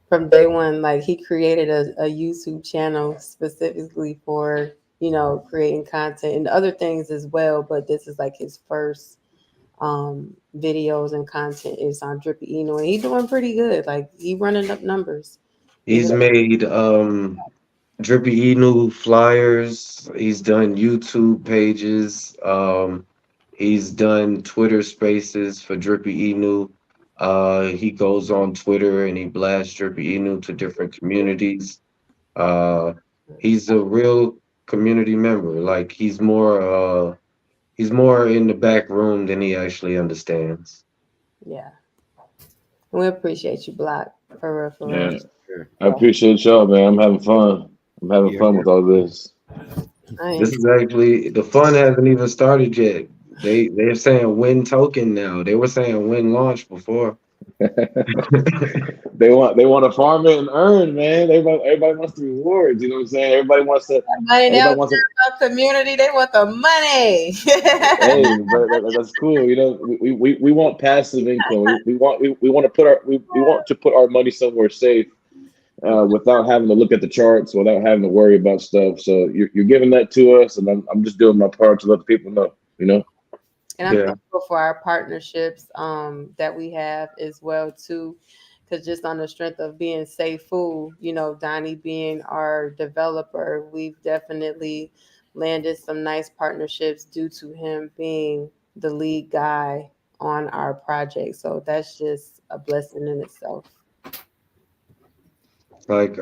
From day one, like he created a YouTube channel specifically for, creating content and other things as well. But this is like his first videos and content is on Drippy Eno, and he doing pretty good. Like he running up numbers. He He's made Drippy Inu flyers. He's done YouTube pages. He's done Twitter Spaces for Drippy Inu. He goes on Twitter and he blasts Drippy Inu to different communities. Uh, he's a real community member. Like he's more in the back room than he actually understands. Yeah, we appreciate you, Block, for real, for real. Yeah, Sure. I appreciate y'all, man. I'm having fun. I'm having Yeah, fun with all this. I This ain't, is actually the fun hasn't even started yet. They're saying win token now. They were saying win launch before. They want to farm it and earn, man. Everybody wants the rewards. You know what I'm saying? money. They Everybody don't wants to. care about community. They want the money. Hey, but that's cool. You know, we want passive income. We want to put we want to put our money somewhere safe, without having to look at the charts, without having to worry about stuff. So you're giving that to us, and I'm just doing my part to let the people know. You know. And I'm Yeah, thankful for our partnerships that we have as well too, because just on the strength of being safe food, Donnie being our developer, we've definitely landed some nice partnerships due to him being the lead guy on our project. So that's just a blessing in itself. like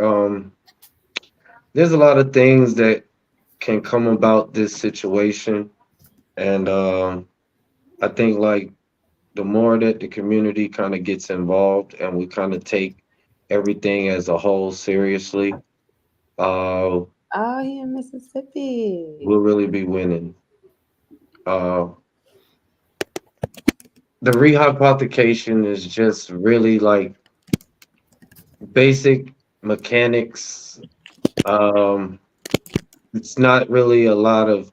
there's a lot of things that can come about this situation, and I think like the more that the community kind of gets involved and we kind of take everything as a whole seriously, uh, Oh, yeah, Mississippi. we'll really be winning. Uh, the rehypothecation is just really like basic mechanics. Um, it's not really a lot of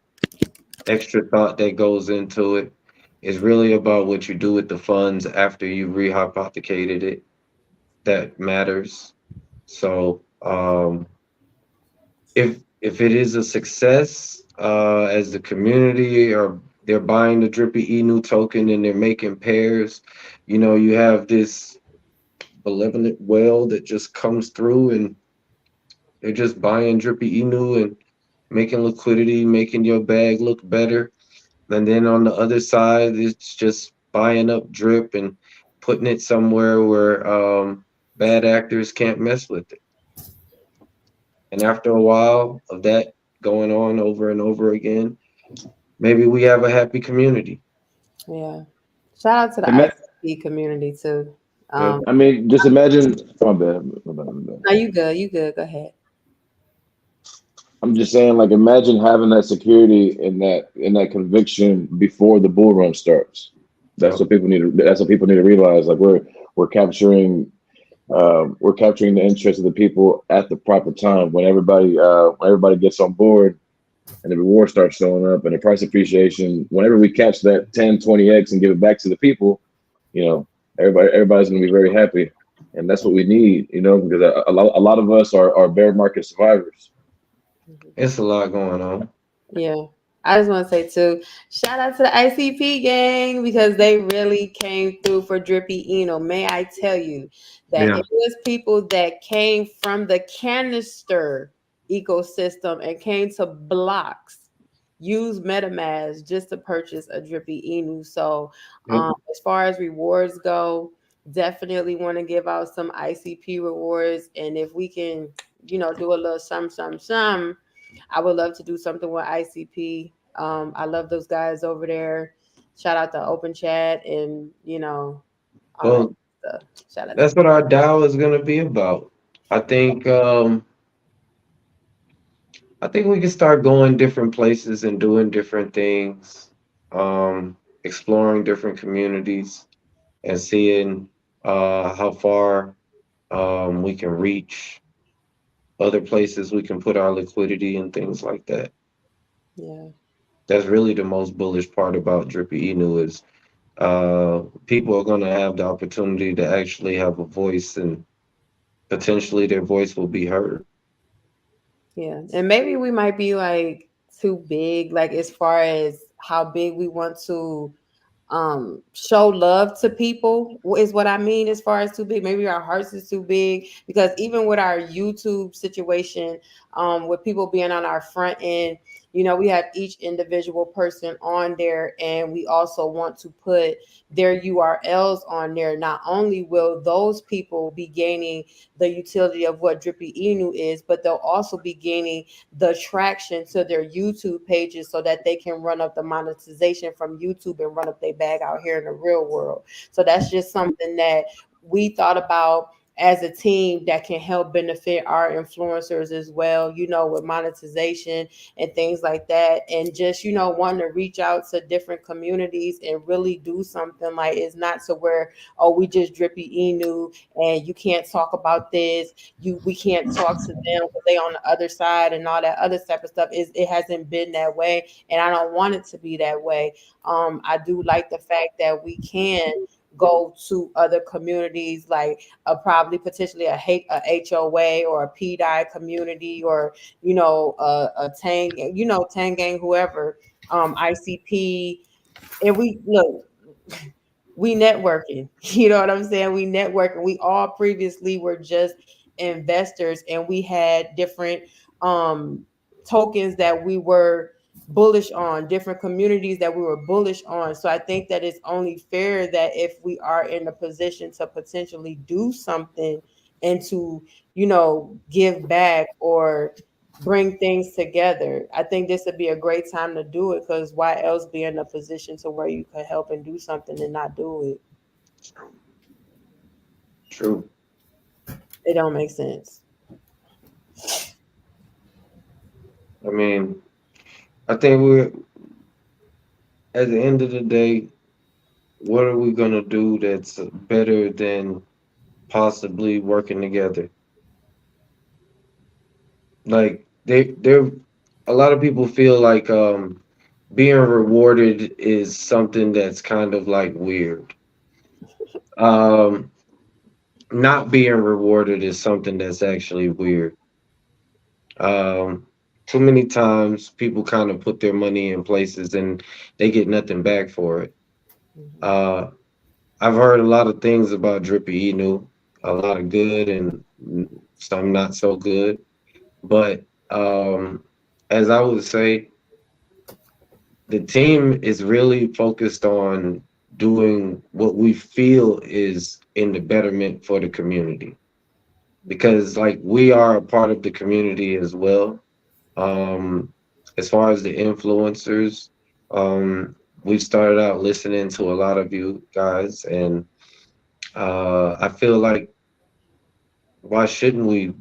extra thought that goes into it. It's really about what you do with the funds after you rehypothecated it that matters. So if it is a success, as the community or they're buying the Drippy Inu token and they're making pairs, you have this benevolent well that just comes through and they're just buying Drippy Inu and making liquidity, making your bag look better. And then on the other side, it's just buying up drip and putting it somewhere where bad actors can't mess with it. And after a while of that going on over and over again, maybe we have a happy community. Yeah. Shout out to the Ima- ICP community too. Yeah. I mean, just imagine. My bad. My bad. No, you good. You good. Go ahead. I'm just saying, like, imagine having that security and that conviction before the bull run starts. That's Yep. what people need to. That's what people need to realize. Like, we're capturing, we're capturing the interest of the people at the proper time when everybody gets on board and the reward starts showing up and the price appreciation. Whenever we catch that 10, 20x and give it back to the people, you know, everybody's going to be very happy, and that's what we need. You know, because a lot of us are bear market survivors. It's a lot going on. Yeah. I just want to say too, shout out to the ICP gang because they really came through for Drippy Eno. May I tell you that Yeah. it was people that came from the canister ecosystem and came to blocks, use MetaMask just to purchase a Drippy Enu. So Yep. as far as rewards go, definitely want to give out some ICP rewards. And if we can, do a little some, I would love to do something with ICP. I love those guys over there. Shout out to Open Chat and all that Well, stuff. Shout out to that's what our DAO is going to be about. I think we can start going different places and doing different things, exploring different communities and seeing how far we can reach, other places we can put our liquidity and things like that. yeah. That's really the most bullish part about Drippy Inu is people are going to have the opportunity to actually have a voice, and potentially their voice will be heard. Yeah. And maybe we might be like too big, like as far as how big we want to show love to people is what I mean as far as too big. Maybe our hearts is too big because even with our YouTube situation, with people being on our front end, we have each individual person on there and we also want to put their URLs on there. Not only will those people be gaining the utility of what Drippy Inu is, but they'll also be gaining the traction to their YouTube pages so that they can run up the monetization from YouTube and run up their bag out here in the real world. So that's just something that we thought about as a team that can help benefit our influencers as well, with monetization and things like that. And just, wanting to reach out to different communities and really do something. Like, it's not to where, oh, we just Drippy Inu and you can't talk about this. We can't talk to them because they on the other side and all that other type of stuff. It hasn't been that way. And I don't want it to be that way. I do like the fact that we can go to other communities, like probably potentially a HOA or a PDI community, or a Tang, whoever, ICP, and we networking. You know what I'm saying? We networking. We all previously were just investors, and we had different tokens that we were bullish on, different communities that we were bullish on. So I think that it's only fair that if we are in a position to potentially do something and to, give back or bring things together, I think this would be a great time to do it, because why else be in a position to where you could help and do something and not do it? True. It don't make sense. I mean, I think we're at the end of the day, what are we gonna do that's better than possibly working together? Like they're a lot of people feel like being rewarded is something that's kind of like weird. Um Not being rewarded is something that's actually weird. Um Too many times people kind of put their money in places and they get nothing back for it. Mhm. Uh I've heard a lot of things about Drippy Inu, a lot of good and some not so good. But as I would say, the team is really focused on doing what we feel is in the betterment for the community. Because like we are a part of the community as well. Um, as far as the influencers, we started out listening to a lot of you guys, and I feel like why shouldn't we,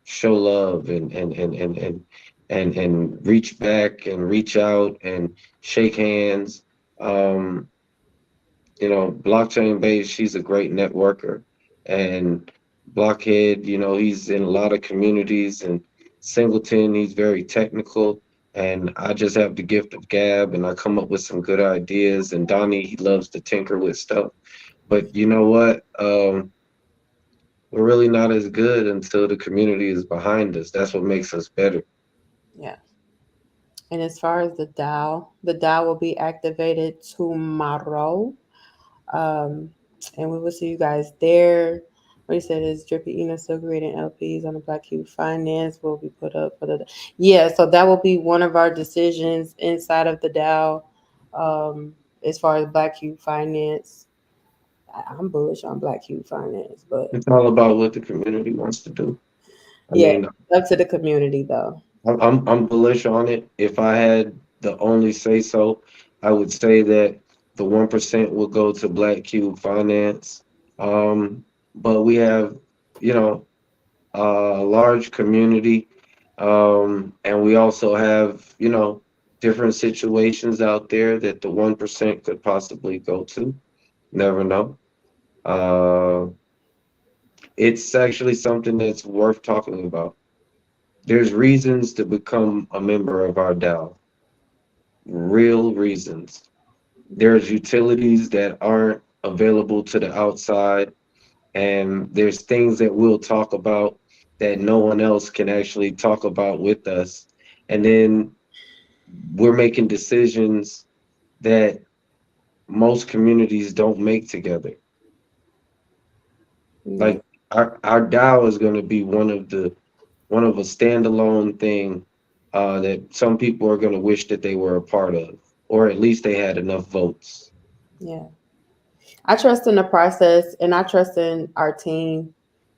show love and reach back and reach out and shake hands. Um, Blockchain base, she's a great networker, and Blockhead, he's in a lot of communities, and Singleton, he's very technical. And I just have the gift of gab, and I come up with some good ideas. And Donnie, he loves to tinker with stuff. But you know what? We're really not as good until the community is behind us. That's what makes us better. Yeah. And as far as the DAO will be activated tomorrow. Um, and we will see you guys there. What you said is Drippy Eno still creating LPs on the Black Cube Finance will be put up for the, yeah. So that will be one of our decisions inside of the DAO. As far as Black Cube Finance, I'm bullish on Black Cube Finance, but It's all about what the community wants to do. I Yeah, mean, up to the community though. I'm bullish on it. If I had the only say so, I would say that the 1% will go to Black Cube Finance. But we have, you know, a large community, and we also have, different situations out there that the 1% could possibly go to. Never know. Uh, it's actually something that's worth talking about. There's reasons to become a member of our DAO, real reasons. There's utilities that aren't available to the outside, and there's things that we'll talk about that no one else can actually talk about with us. And then we're making decisions that most communities don't make together. Yeah. Like our DAO is going to be one of a standalone thing that some people are going to wish that they were a part of, or at least they had enough votes. Yeah. I trust in the process and I trust in our team.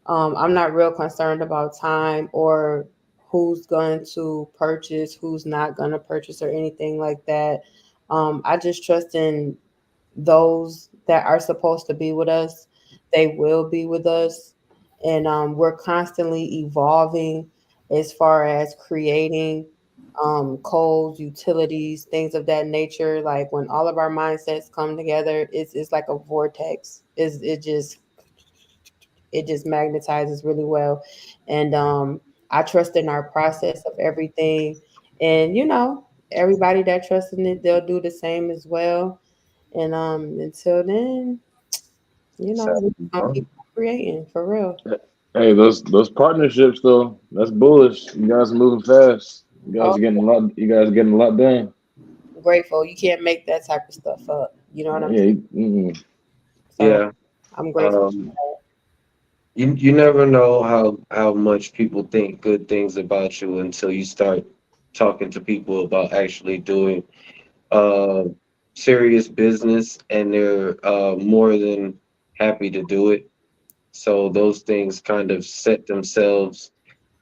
I'm not real concerned about time or who's going to purchase, who's not going to purchase, or anything like that. I just trust in those that are supposed to be with us. They will be with us. And we're constantly evolving as far as creating codes, utilities, things of that nature. Like when all of our mindsets come together, it's like a vortex. It just magnetizes really well. And I trust in our process of everything. And everybody that trusts in it, they'll do the same as well. And until then, It's we're having gonna keep fun. creating for real. Hey, those partnerships though, that's bullish. You guys are moving fast. You guys Oh, are getting a lot. You guys are getting a lot done. grateful. You can't make that type of stuff up. You know what I'm Yeah. saying? So Yeah. I'm grateful. Um, you never know how much people think good things about you until you start talking to people about actually doing uh serious business, and they're more than happy to do it. So those things kind of set themselves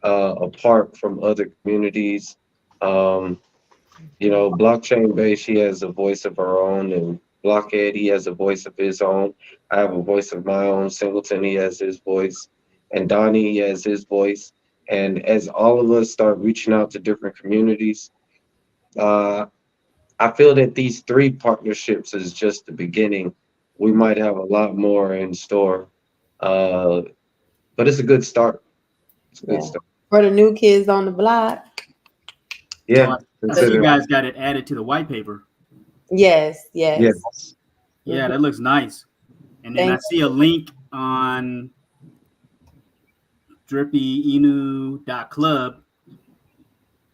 apart from other communities. Um, Blockchain Base, she has a voice of her own, and Blockhead, he has a voice of his own. I have a voice of my own. Singleton, he has his voice, and Donnie, he has his voice. And as all of us start reaching out to different communities, uh, I feel that these three partnerships is just the beginning. We might have a lot more in store, uh, but it's a good start. It's a good Yeah. start. For the new kids on the block. Yeah, Oh, I see you consider. guys got it added to the white paper. Yes, yes. Yes, Yeah, Mhm. that looks nice. And then I Thank see a link on drippyinu.club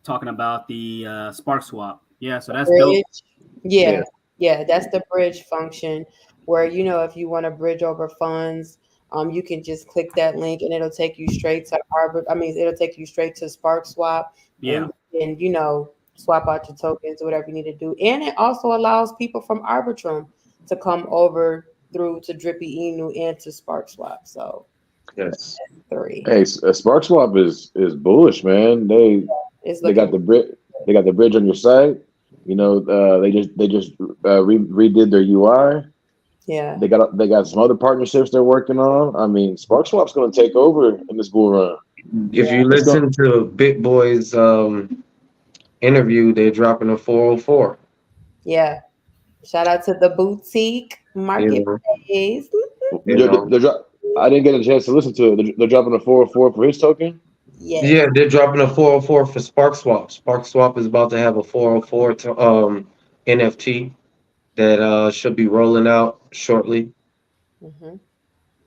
talking about the Spark Swap. Yeah, so that's dope. bridge. Yeah, yeah, yeah, that's the bridge function where if you want to bridge over funds, you can just click that link and it'll take you straight to it'll take you straight to Spark Swap, Yeah. and swap out your tokens, whatever you need to do. And it also allows people from Arbitrum to come over through to Drippy Inu and to Spark Swap. So yes. three. Hey, Spark Swap is bullish, man. It's They got looking the bridge. They got the bridge on your site. They just redid their UI. yeah. They got some other partnerships they're working on. I mean, Spark Swap's going to take over in this bull run. If Yeah. you It's going. listen to Bit Boy's interview, they're dropping a 404. Yeah. Shout out to the boutique You know, marketplace. you know. I didn't get a chance to listen to it. They're dropping a 404 for his token. Yes. Yeah, they're dropping a 404 for Spark Swap. Spark Swap is about to have a 404 to NFT that should be rolling out shortly. hmm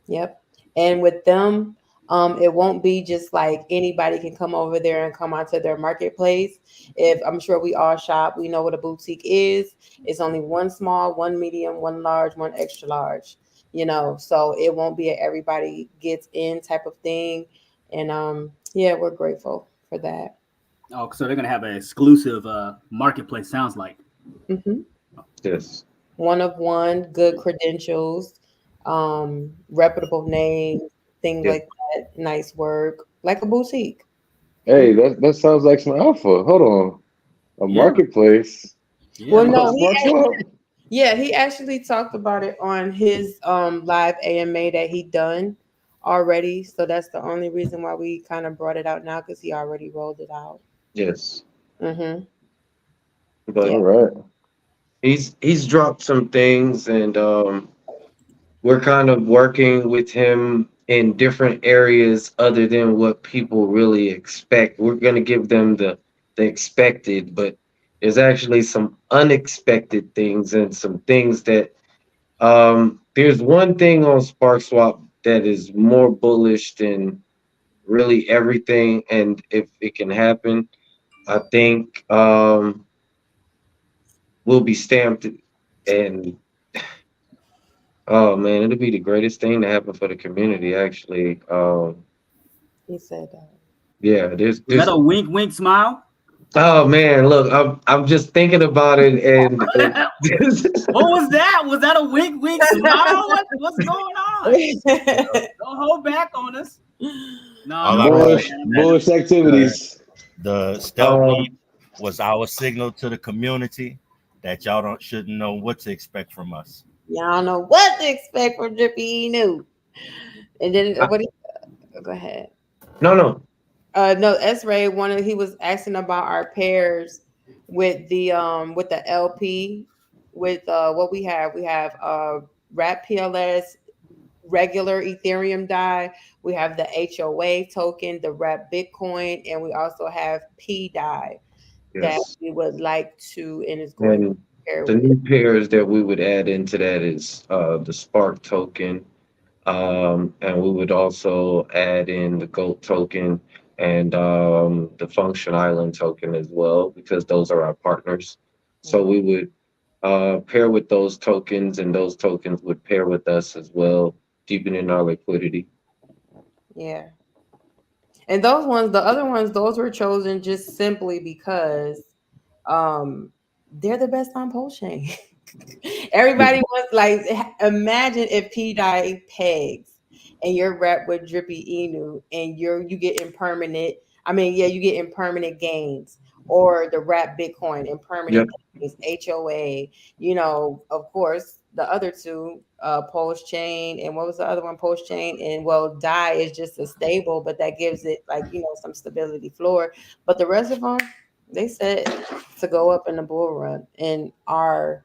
Yep. And with them, it won't be just like anybody can come over there and come onto their marketplace. If I'm sure we all shop, we know what a boutique is. It's only one small, one medium, one large, one extra large. So it won't be a everybody gets in type of thing. And yeah, we're grateful for that. Oh, so they're gonna have an exclusive marketplace. Sounds like. hmm Yes. One of one, good credentials, reputable name, things Yeah. like that, nice work. like a boutique. Hey, that sounds like some alpha. Hold on, a Yeah. marketplace. Yeah. Well, no, Smart swap. he actually talked about it on his live AMA that he done already. So that's the only reason why we kind of brought it out now, because he already rolled it out. Yes, Mm-hmm. but All right. he's dropped some things, and we're kind of working with him in different areas other than what people really expect. We're going to give them the expected, but there's actually some unexpected things and some things that there's one thing on SparkSwap that is more bullish than really everything, and if it can happen, I think we'll be stamped, and oh man, it'll be the greatest thing to happen for the community actually. He said that. Yeah, Was that there's a wink, wink, smile? oh man, look, I'm just thinking about it, and What was that? Was that a wink, wink, smile? What's going on? Don't hold back on us. No, All I'm I playing, know Bullish, man. is that bullish activities. the stealth um meet was our signal to the community that y'all shouldn't know what to expect from us. Y'all know what to expect from Drippy Inu. And then I- go ahead. no. No, S-Ray wanted, he was asking about our pairs with the LP with what we have. We have Wrap PLS, regular Ethereum DAI. We have the HOA token, the Wrap Bitcoin, and we also have P DAI that Yes, we would like to, and it's going to and pair the with. new pairs that we would add into that is the Spark token, and we would also add in the Goat token and the Function Island token as well, because those are our partners. So we would pair with those tokens, and those tokens would pair with us as well, deepening our liquidity. Yeah. And those ones, the other ones, those were chosen just simply because they're the best on Pulse Chain. Everybody was like, imagine if P Dye pegs and you're wrapped with Drippy Inu and you get impermanent. I mean, yeah, you get impermanent gains, or the wrap Bitcoin Yep. impermanent gains, HOA. You know, of course, the other two, Pulse Chain, and what was the other one? Pulse Chain, and well, DAI is just a stable, but that gives it like, you know, some stability floor. But the rest of them, they said to go up in the bull run in our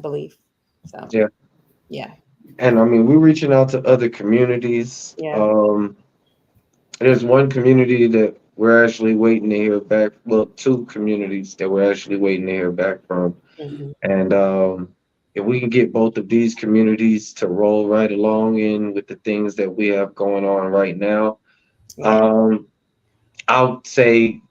belief. So Yeah. yeah. And I mean, we're reaching out to other communities. Yeah. There's one community that we're actually waiting to hear back. Well, two communities that we're actually waiting to hear back from. Mm-hmm. And if we can get both of these communities to roll right along in with the things that we have going on right now, Yeah. I would say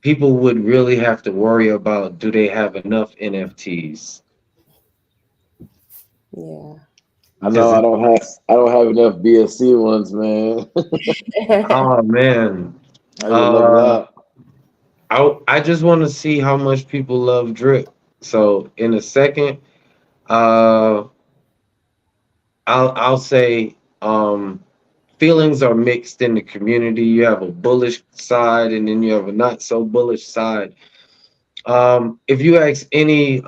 people would really have to worry about, do they have enough NFTs? Yeah. I know I don't have enough BSC ones, man. Oh man, I need to level uh, out. I just want to see how much people love drip. So in a second, uh, I'll say feelings are mixed in the community. You have a bullish side, and then you have a not so bullish side. If you ask any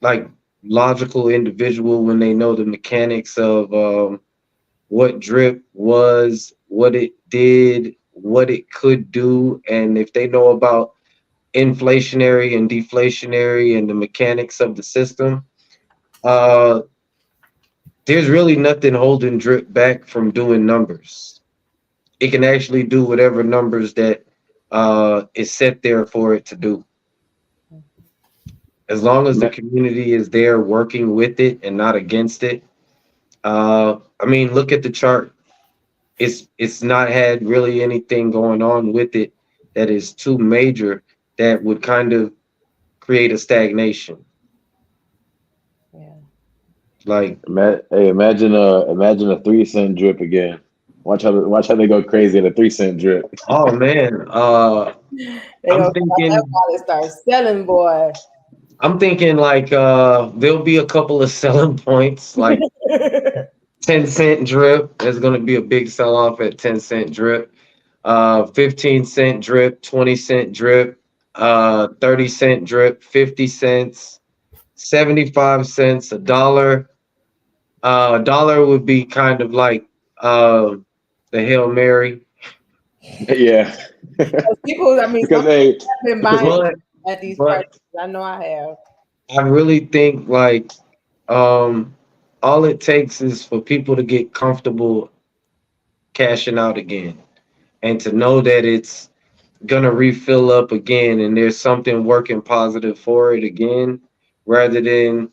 like logical individual, when they know the mechanics of what drip was, what it did, what it could do, and if they know about inflationary and deflationary and the mechanics of the system, uh, there's really nothing holding drip back from doing numbers. It can actually do whatever numbers that is set there for it to do. As long as the community is there working with it and not against it. I mean, look at the chart. It's not had really anything going on with it that is too major that would kind of create a stagnation. Yeah. Like, Hey, imagine a 3 cent drip again. Watch how they go crazy at a 3 cent drip. oh man, They I'm gonna come out that thinking wallet, start selling, boy. I'm thinking like there'll be a couple of selling points. Like 10-cent drip. There's gonna be a big sell off at 10-cent drip. 15-cent drip, 20-cent drip, 30-cent drip, 50 cents, 75 cents, a dollar. A dollar would be kind of like the Hail Mary. Yeah. People, I mean, Because some hey, people have been because buying But at these but prices. I know I have. I really think like um all it takes is for people to get comfortable cashing out again and to know that it's gonna refill up again and there's something working positive for it again rather than,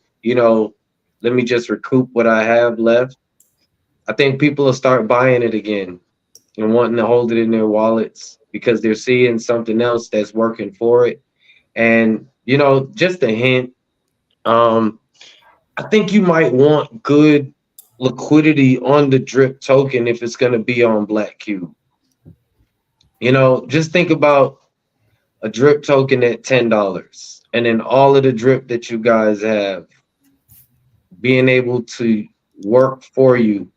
let me just recoup what I have left. I think people will start buying it again and wanting to hold it in their wallets because they're seeing something else that's working for it. And, just a hint, um, I think you might want good liquidity on the drip token if it's going to be on Black Cube. Just think about a drip token at $10 and then all of the drip that you guys have being able to work for you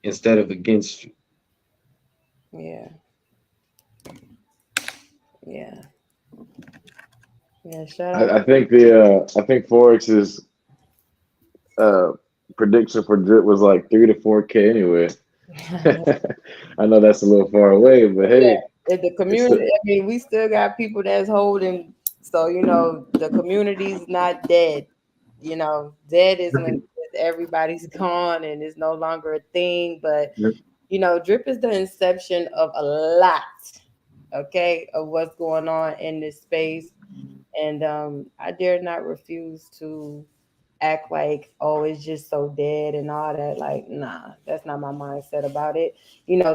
instead of against you. Yeah. Yeah. Yeah. Shout out. I think Forex's uh prediction for drip was like 3 to 4K anyway. I know that's a little far away, but Yeah, hey, if the community, I mean, we still got people that's holding. So, the community's not dead. Dead is when everybody's gone and it's no longer a thing. But, drip is the inception of a lot, okay, of what's going on in this space. And I dare not refuse to act like, oh, it's just so dead and all that. Like, nah, that's not my mindset about it.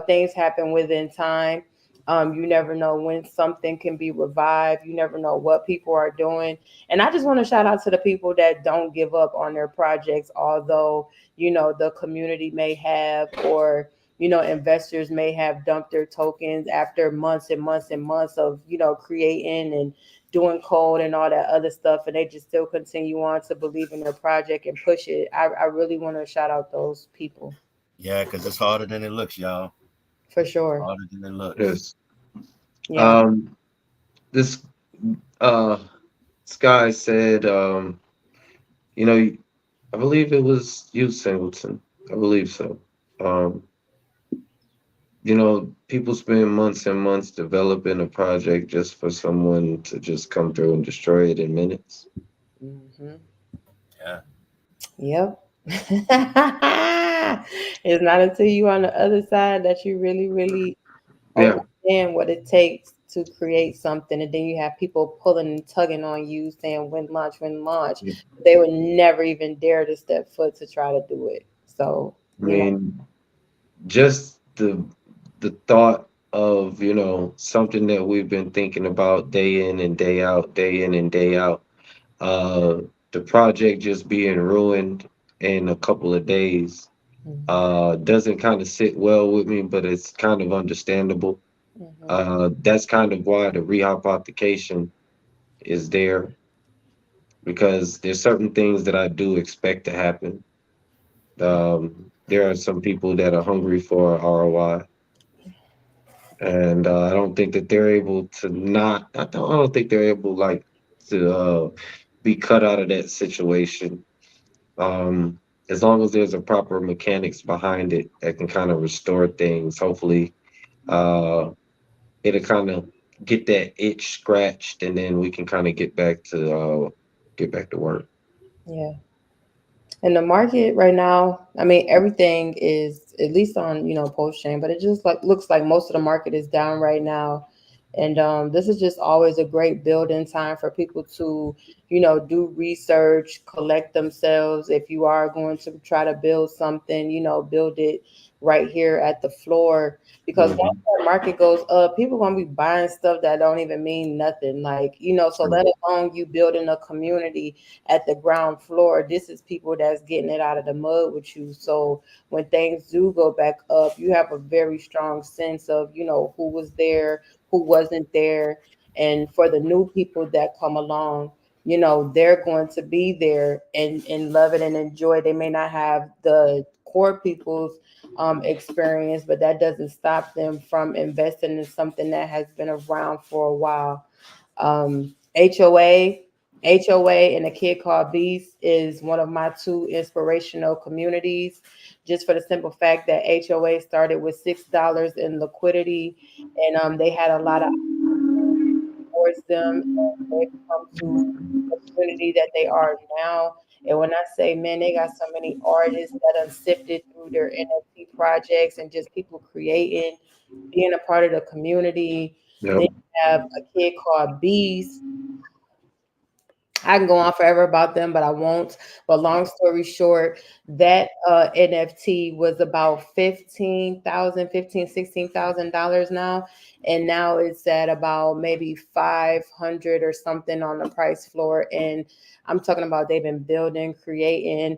Things happen within time. You never know when something can be revived. You never know what people are doing. And I just want to shout out to the people that don't give up on their projects, although, the community may have, or, investors may have dumped their tokens after months and months and months of, creating and doing code and all that other stuff, and they just still continue on to believe in their project and push it. I really want to shout out those people Yeah, because it's harder than it looks, y'all. for sure. Harder than it looks. Yes. Yeah. This uh this guy said, you know, I believe it was you, Singleton. I believe so. Um, people spend months and months developing a project just for someone to just come through and destroy it in minutes. Hmm. Yeah. Yep. It's not until you on the other side that you really, really Yeah. understand what it takes to create something, and then you have people pulling and tugging on you, saying when launch, when launch. I They would never even dare to step foot to try to do it. So, mean, just the thought of, something that we've been thinking about day in and day out, day in and day out. Uh, the project just being ruined in a couple of days doesn't kind of sit well with me, but it's kind of understandable. mhm. That's kind of why the rehypothecation is there because there's certain things that I do expect to happen. There are some people that are hungry for ROI, and I don't think that they're able to not. I don't think they're able like to be cut out of that situation. As long as there's a proper mechanics behind it that can kind of restore things, hopefully, uh, it'll kind of get that itch scratched, and then we can kind of get back to work. Yeah. In the market right now, I mean, everything is at least on, post chain, but it just like looks like most of the market is down right now. And this is just always a great building time for people to, do research, collect themselves. If you are going to try to build something, build it right here at the floor. Because once Mhm. that market goes up, people gonna be buying stuff that don't even mean nothing. Like, so True. let alone you building a community at the ground floor. This is people that's getting it out of the mud with you. So when things do go back up, you have a very strong sense of, who was there, who wasn't there. And for the new people that come along, they're going to be there and love it and enjoy. They may not have the support people's experience, but that doesn't stop them from investing in something that has been around for a while. HOA, and A Kid Called Beast is one of my two inspirational communities, just for the simple fact that HOA started with $6 in liquidity, and they had a lot of towards them, and they've come to the community that they are now. And when I say, man, they got so many artists that have sifted through their NFT projects and just people creating, being a part of the community. Yep. Then you have A Kid Called Beast. I can go on forever about them, but I won't. But long story short, that NFT was about $16,000 now. And now it's at about maybe 500 or something on the price floor. And I'm talking about they've been building, creating,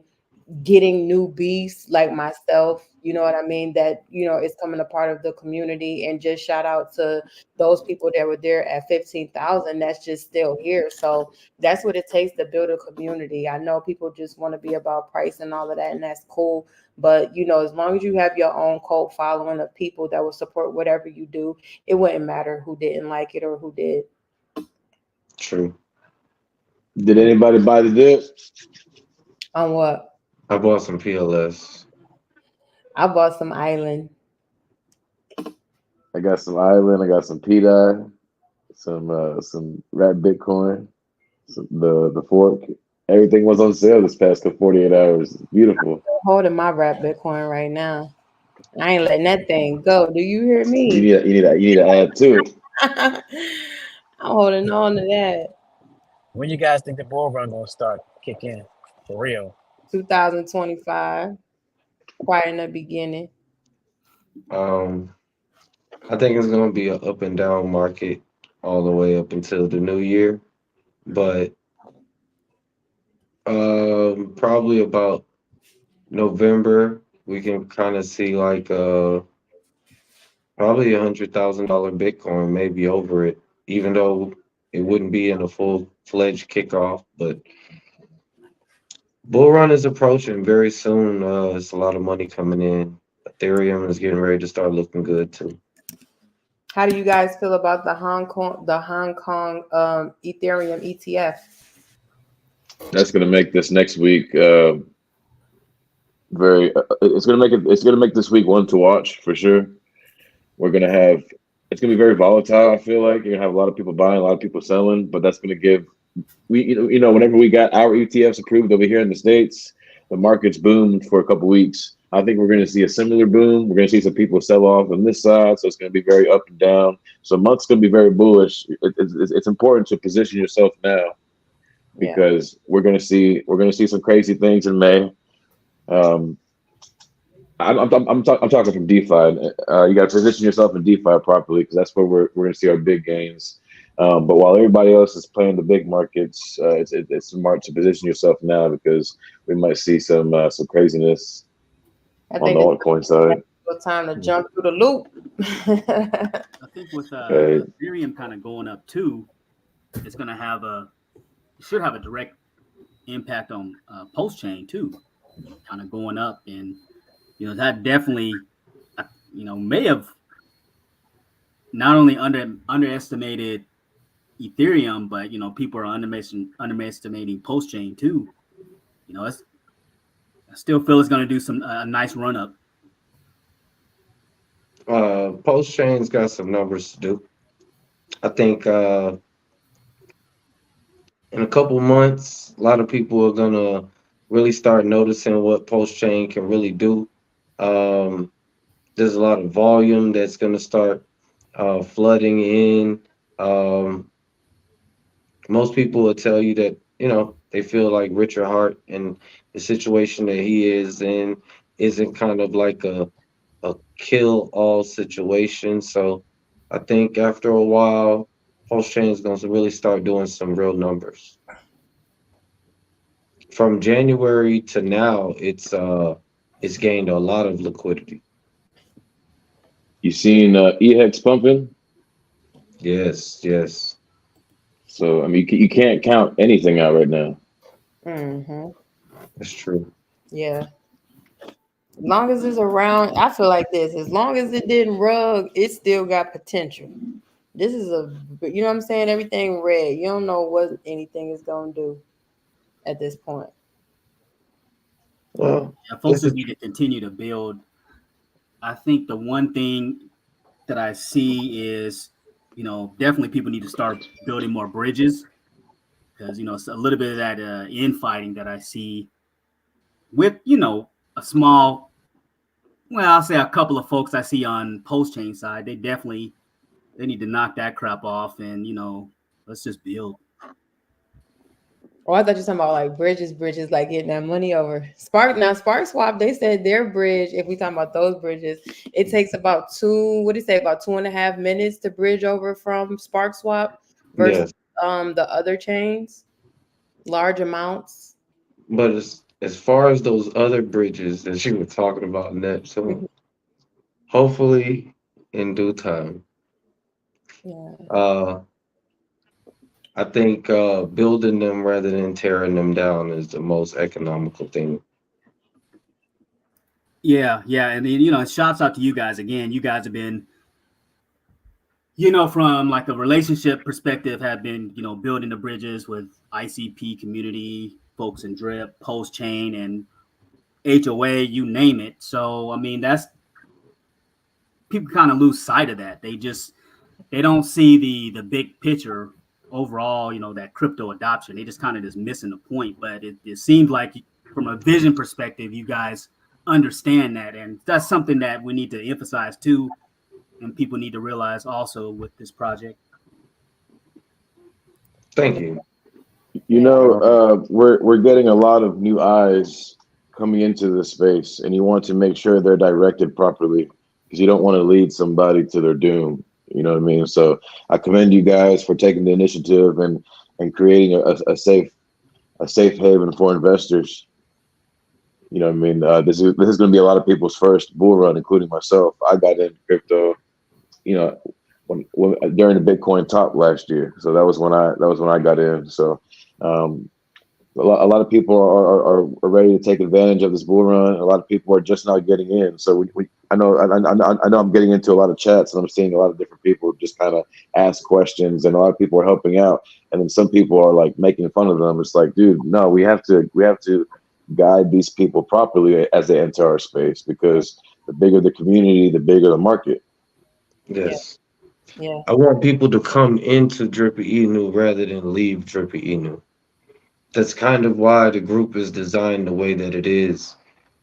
getting new beasts like myself, you know what I mean, that, is coming a part of the community. And just shout out to those people that were there at 15,000 that's just still here. So that's what it takes to build a community. I know people just want to be about price and all of that, and that's cool. But, as long as you have your own cult following of people that will support whatever you do, it wouldn't matter who didn't like it or who did. True. Did anybody buy the dip? On what? I bought some PLS. I bought some Island. I got some Island. I got some P-Dye, some Rat Bitcoin, the fork. Everything was on sale this past 48 hours. Beautiful. I'm holding my Rat Bitcoin right now. I ain't letting that thing go. Do you hear me? You need to add to it. I'm holding on to that. When you guys think the bull run gonna start kick in for real? 2025, right in the beginning. I think it's gonna be an up and down market all the way up until the new year, but probably about November we can kind of see like probably $100,000 Bitcoin, maybe over it, even though it wouldn't be in a full-fledged kickoff. But bull run is approaching very soon. It's a lot of money coming in. Ethereum is getting ready to start looking good too. How do you guys feel about the Hong Kong Ethereum ETF? That's gonna make this next week very. It's gonna make this week one to watch for sure. We're gonna have. It's gonna be very volatile. I feel like you're gonna have a lot of people buying, a lot of people selling, but that's gonna give. Whenever we got our ETFs approved over here in the States, the markets boomed for a couple weeks. I think we're going to see a similar boom. We're going to see some people sell off on this side, so it's going to be very up and down. So month's going to be very bullish. It's important to position yourself now because we're going to see some crazy things in May. I'm talking from DeFi. You got to position yourself in DeFi properly because that's where we're going to see our big gains. But while everybody else is playing the big markets, it's smart to position yourself now because we might see some craziness on the altcoin side. Time to jump through the loop. I think with Ethereum kind of going up too, it's going to should have a direct impact on post chain too, kind of going up, and that definitely may have not only underestimated Ethereum, but people are underestimating post chain too. I still feel it's going to do a nice run up. Post chain's got some numbers to do. I think in a couple months, a lot of people are gonna really start noticing what post chain can really do. There's a lot of volume that's gonna start flooding in. Most people will tell you that they feel like Richard Hart and the situation that he is in isn't kind of like a kill all situation. So I think after a while, post chain is going to really start doing some real numbers. From January to now, it's gained a lot of liquidity. You seen EHEX pumping? Yes. So I mean, you can't count anything out right now. Mm-hmm. That's true. Yeah. As long as it's around, I feel like this. As long as it didn't rug, it still got potential. This is you know what I'm saying? Everything red. You don't know what anything is gonna do at this point. Well, Yeah, folks this is just need to continue to build. I think the one thing that I see is, definitely people need to start building more bridges because, it's a little bit of that infighting that I see with, a small, well, I'll say a couple of folks I see on post chain side. They need to knock that crap off and, let's just build. Oh, I thought you were talking about like bridges, like getting that money over. Spark Swap, they said their bridge, if we talking about those bridges, it takes about about 2.5 minutes to bridge over from Spark Swap versus yes, the other chains, large amounts. but as far as those other bridges that you were talking about, Net, so hopefully in due time, Yeah. uh, I think building them rather than tearing them down is the most economical thing. Yeah, yeah. And then, shouts out to you guys again. You guys have been, from like a relationship perspective, have been, building the bridges with ICP community, folks in Drip, Post Chain, and HOA, you name it. So, I mean, that's people kind of lose sight of that. They don't see the big picture overall, that crypto adoption. They just kind of just missing the point. But it seems like from a vision perspective, you guys understand that. And that's something that we need to emphasize too. And people need to realize also with this project. Thank you. We're getting a lot of new eyes coming into the space, and you want to make sure they're directed properly because you don't want to lead somebody to their doom. You know what I mean? So I commend you guys for taking the initiative and creating a safe haven for investors. You know what I mean? This is going to be a lot of people's first bull run, including myself. I got into crypto, when during the Bitcoin top last year. So that was when I got in. So a lot of people are ready to take advantage of this bull run. A lot of people are just now getting in. So I know I'm getting into a lot of chats, and I'm seeing a lot of different people just kind of ask questions, and a lot of people are helping out, and then some people are like making fun of them. It's like, dude, no, we have to guide these people properly as they enter our space, because the bigger the community, the bigger the market. Yes. Yeah. I want people to come into Drippy Inu rather than leave Drippy Inu. That's kind of why the group is designed the way that it is.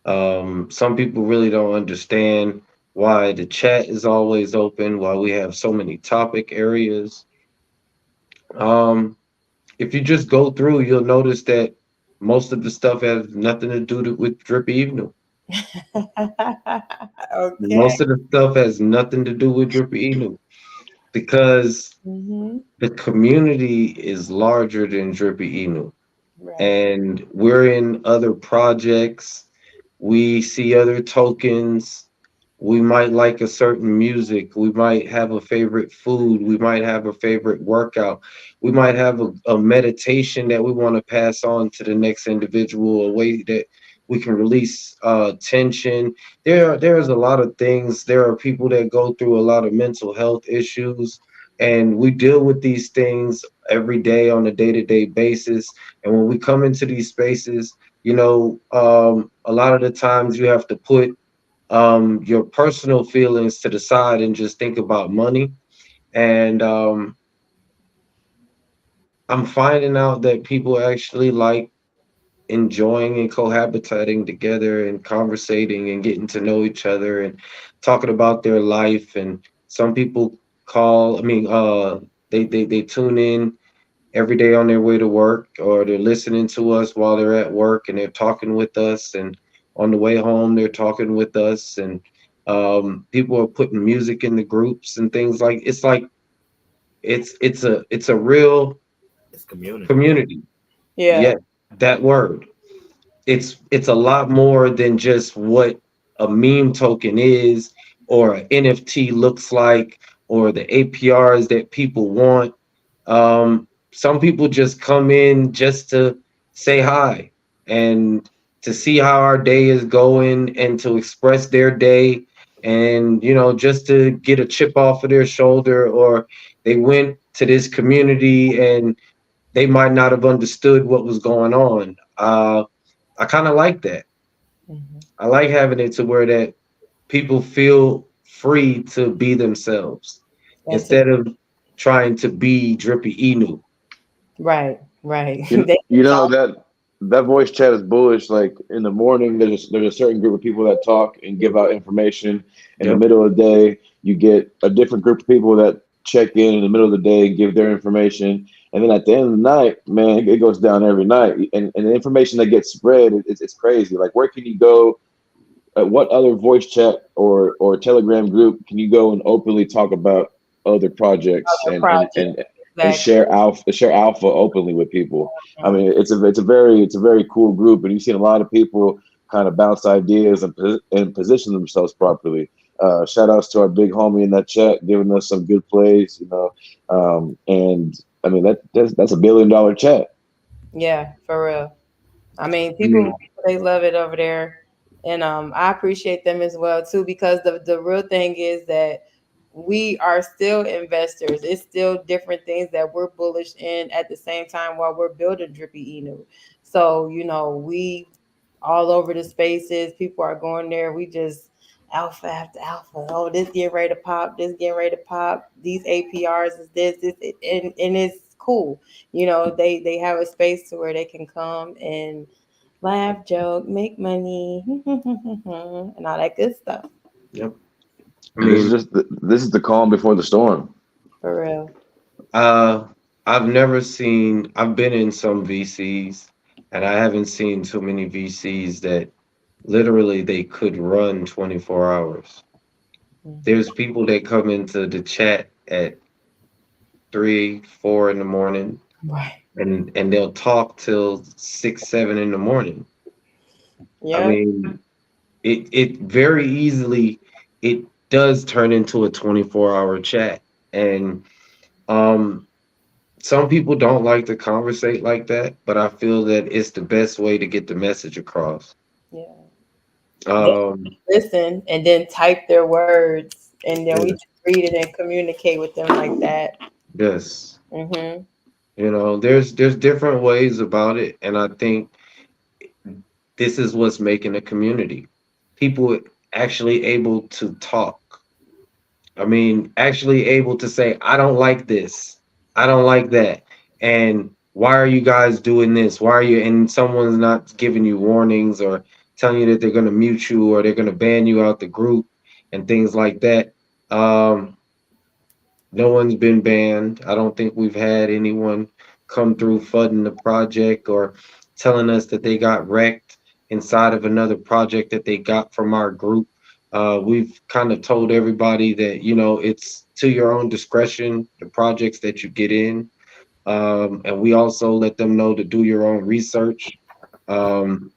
Some people really don't understand why the chat is always open, why we have so many topic areas. Um, if you just go through, you'll notice that most of the stuff has nothing to do with Drippy Inu. Okay. Most of the stuff has nothing to do with Drippy Inu because Mm-hmm. the community is larger than Drippy Inu. Right. And we're in other projects. We see other tokens. We might like a certain music. We might have a favorite food. We might have a favorite workout. We might have a meditation that we want to pass on to the next individual, a way that we can release tension. There's a lot of things. There are people that go through a lot of mental health issues, and we deal with these things every day on a day-to-day basis. And when we come into these spaces, a lot of the times you have to put your personal feelings to the side and just think about money. And I'm finding out that people actually like enjoying and cohabitating together and conversating and getting to know each other and talking about their life. And some people they tune in every day on their way to work, or they're listening to us while they're at work, and they're talking with us, and on the way home they're talking with us. And people are putting music in the groups and things. Like it's a real It's community. community. Yeah. Yeah, that word. It's a lot more than just what a meme token is, or an NFT looks like, or the APRs that people want. Some people just come in just to say hi, and to see how our day is going and to express their day, and just to get a chip off of their shoulder, or they went to this community and they might not have understood what was going on. I kind of like that. I like having it to where that people feel free to be themselves And to instead of trying to be Drippy Inu. right. You, They you know that voice chat is bullish. Like in the morning, there's a certain group of people that talk and give out information. In the Yep. middle of the day, you get a different group of people that check in the middle of the day and give their information. And then at the end of the night, man, it goes down every night. And the information that gets spread, it's crazy. Like where can you go? What other voice chat or Telegram group can you go and openly talk about other projects other projects. and Exactly. share alpha openly with people? I mean, it's a very cool group, and you've seen a lot of people kind of bounce ideas and position themselves properly. Shout outs to our big homie in that chat, giving us some good plays, and I mean that's a $1 billion chat. Yeah, for real. I mean, I people mean, they love it over there, and I appreciate them as well too. Because the real thing is that we are still investors. It's still different things that we're bullish in at the same time while we're building Drippy Inu. So we all over the spaces. People are going there. We just alpha after alpha. Oh, this getting ready to pop. This getting ready to pop. These APRs is this, and it's cool. They have a space to where they can come and laugh, joke, make money, and all that good stuff. yep. I And mean, this is the calm before the storm. For real. uh, I've been in some VCs, and I haven't seen too many VCs that literally they could run 24 hours. There's people that come into the chat at 3, 4 in the morning, Right. and they'll talk till 6, 7 in the morning. I Yeah. mean, it very easily it does turn into a 24-hour chat. And um some people don't like to conversate like that, but I feel that it's the best way to get the message across. Yeah. They Um listen and then type their words, and then we yes, just read it and communicate with them like that. yes. Mm-hmm. There's different ways about it, and I think this is what's making a community. People actually able to talk. I mean, actually able to say, I don't like this. I don't like that. And why are you guys doing this? Why are you, and someone's not giving you warnings or telling you that they're going to mute you or they're going to ban you out the group and things like that. Um, no one's been banned. I don't think we've had anyone come through flooding the project or telling us that they got wrecked inside of another project that they got from our group. We've kind of told everybody that, it's to your own discretion, the projects that you get in. And we also let them know to do your own research. Um,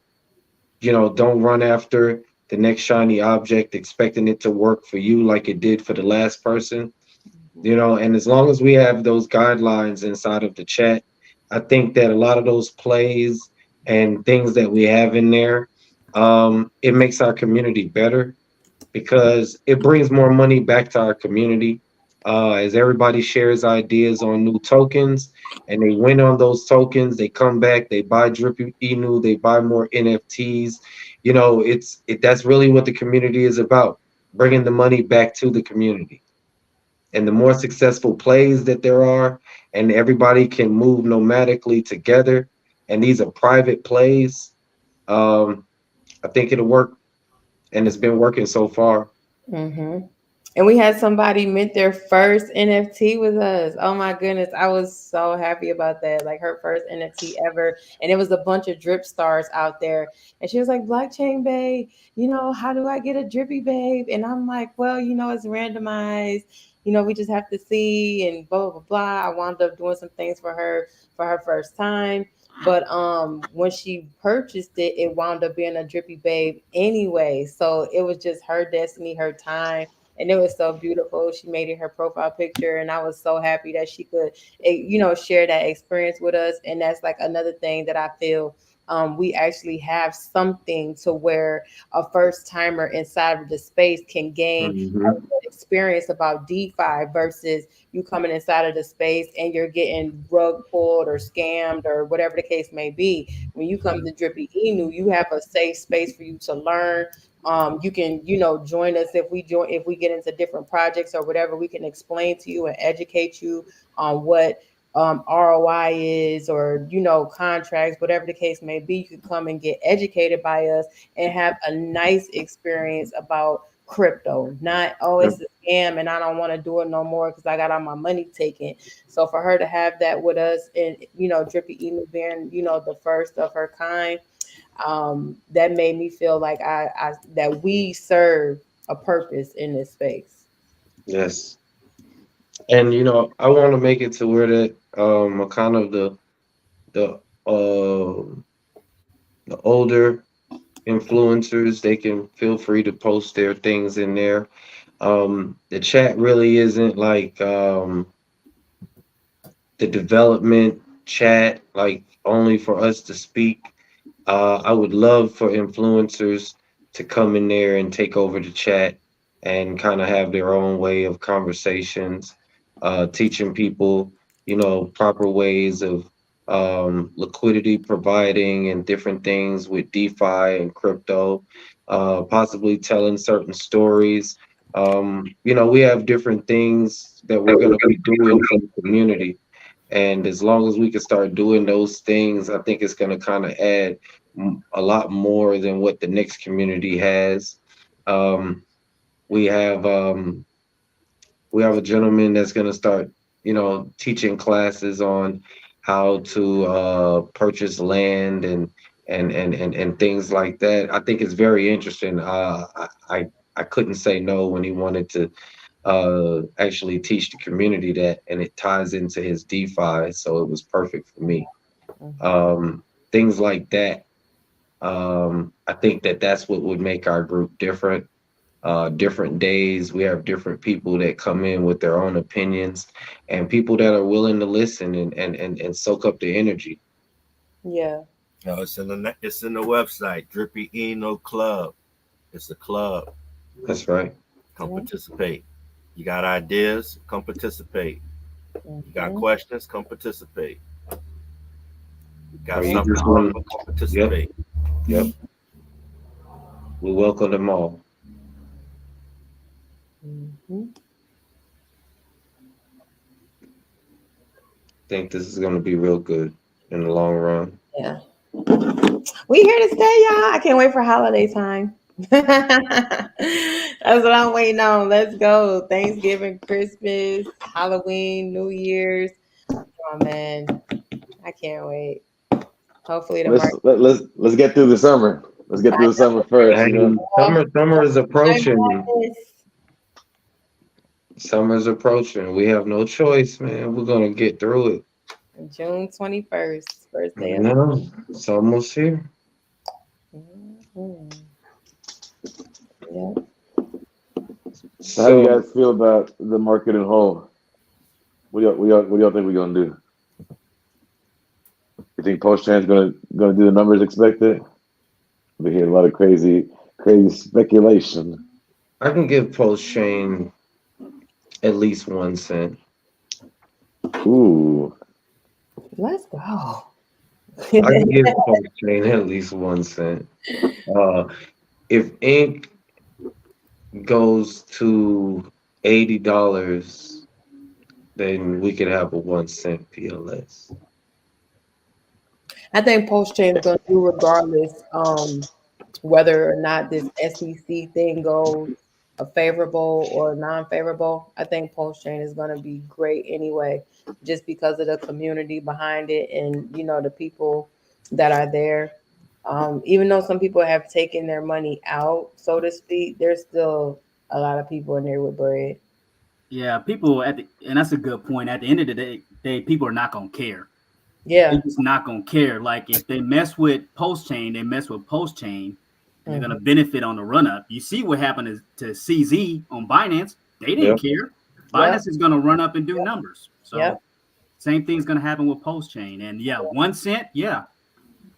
don't run after the next shiny object expecting it to work for you like it did for the last person. And as long as we have those guidelines inside of the chat, I think that a lot of those plays and things that we have in there, it makes our community better because it brings more money back to our community. As everybody shares ideas on new tokens and they win on those tokens, they come back, they buy Drippy Inu, they buy more NFTs. That's really what the community is about, bringing the money back to the community. And the more successful plays that there are, and everybody can move nomadically together, and these are private plays, I think it'll work, and it's been working so far. Mm-hmm. And we had somebody mint their first NFT with us. Oh my goodness. I was so happy about that. Like her first NFT ever. And it was a bunch of drip stars out there. And she was like, Blockchain Babe, how do I get a drippy babe? And I'm like, well, it's randomized. We just have to see and blah, blah, blah. I wound up doing some things for her first time. But when she purchased it, it wound up being a drippy babe anyway. So it was just her destiny, her time, and it was so beautiful. She made it her profile picture, and I was so happy that she could, share that experience with us. And that's like another thing that I feel we actually have something to where a first timer inside of the space can gain a Mhm. good experience about DeFi versus you coming inside of the space and you're getting rug pulled or scammed or whatever the case may be. When you come to Drippy Inu, you have a safe space for you to learn. You can, join us if we get into different projects or whatever. We can explain to you and educate you on what ROI is, or contracts, whatever the case may be. You can come and get educated by us and have a nice experience about crypto. Not, oh, Yep. it's a scam and I don't want to do it no more because I got all my money taken. So for her to have that with us, and Drippy Emu being the first of her kind, that made me feel like I that we serve a purpose in this space. Yes. And I want to make it to where that kind of the the older influencers, they can feel free to post their things in there. The chat really isn't like the development chat, like only for us to speak. I would love for influencers to come in there and take over the chat and kind of have their own way of conversations, teaching people, proper ways of liquidity providing and different things with DeFi and crypto, possibly telling certain stories. We have different things that we're going to be doing for the community. And as long as we can start doing those things, I think it's going to kind of add a lot more than what the next community has. Um, we have we have a gentleman that's going to start, teaching classes on how to purchase land and things like that. I think it's very interesting. I couldn't say no when he wanted to actually teach the community that, and it ties into his DeFi, so it was perfect for me. Mhm. Things like that. I think that that's what would make our group different. Different days, we have different people that come in with their own opinions, and people that are willing to listen and soak up the energy. Yeah. No, it's in the website, Drippy Eno Club. It's a club. That's right. Come Yeah. participate. You got ideas? Come participate. You got Mhm. questions? Come participate. You got Or you something to just want offer? Come Yep, participate. yep. We welcome them all. Mhm. Think this is going to be real good in the long run. Yeah. We here to stay, y'all. I can't wait for holiday time. That's what I'm waiting on. Let's go. Thanksgiving, Christmas, Halloween, New Year's. Oh man, I can't wait. Hopefully the Let's market. let's get through the summer. Let's get I through the summer first. Hey, know. summer is approaching. Madness. Summer's approaching. We have no choice, man. We're gonna get through it. June 21st, first day of the No, it's almost here. Mhm. Yeah. So how do you So guys feel about the market in whole? What do y'all think we're gonna do? You think post chain's gonna do the numbers expected? We hear a lot of crazy speculation. I can give Post Chain at least 1 cent. Ooh, Let's go. I can give Post Chain at least 1 cent. Uh, if ink goes to $80, then we could have a 1 cent PLS. I think post chain is going to do regardless, whether or not this SEC thing goes a favorable or non-favorable. I think post chain is going to be great anyway, just because of the community behind it and the people that are there. Even though some people have taken their money out, so to speak, there's still a lot of people in there with bread. Yeah, people and that's a good point. At the end of the day, people are not gonna care. They're Yeah. just not gonna care. Like if they mess with post chain, they mess with post chain, and they're Hmm. gonna benefit on the run up. You see what happened to CZ on Binance? They didn't Yep. care. Yep. Binance is gonna run up and do numbers. Yep. So same thing's gonna happen with post chain. And yeah, 1 cent. Yeah,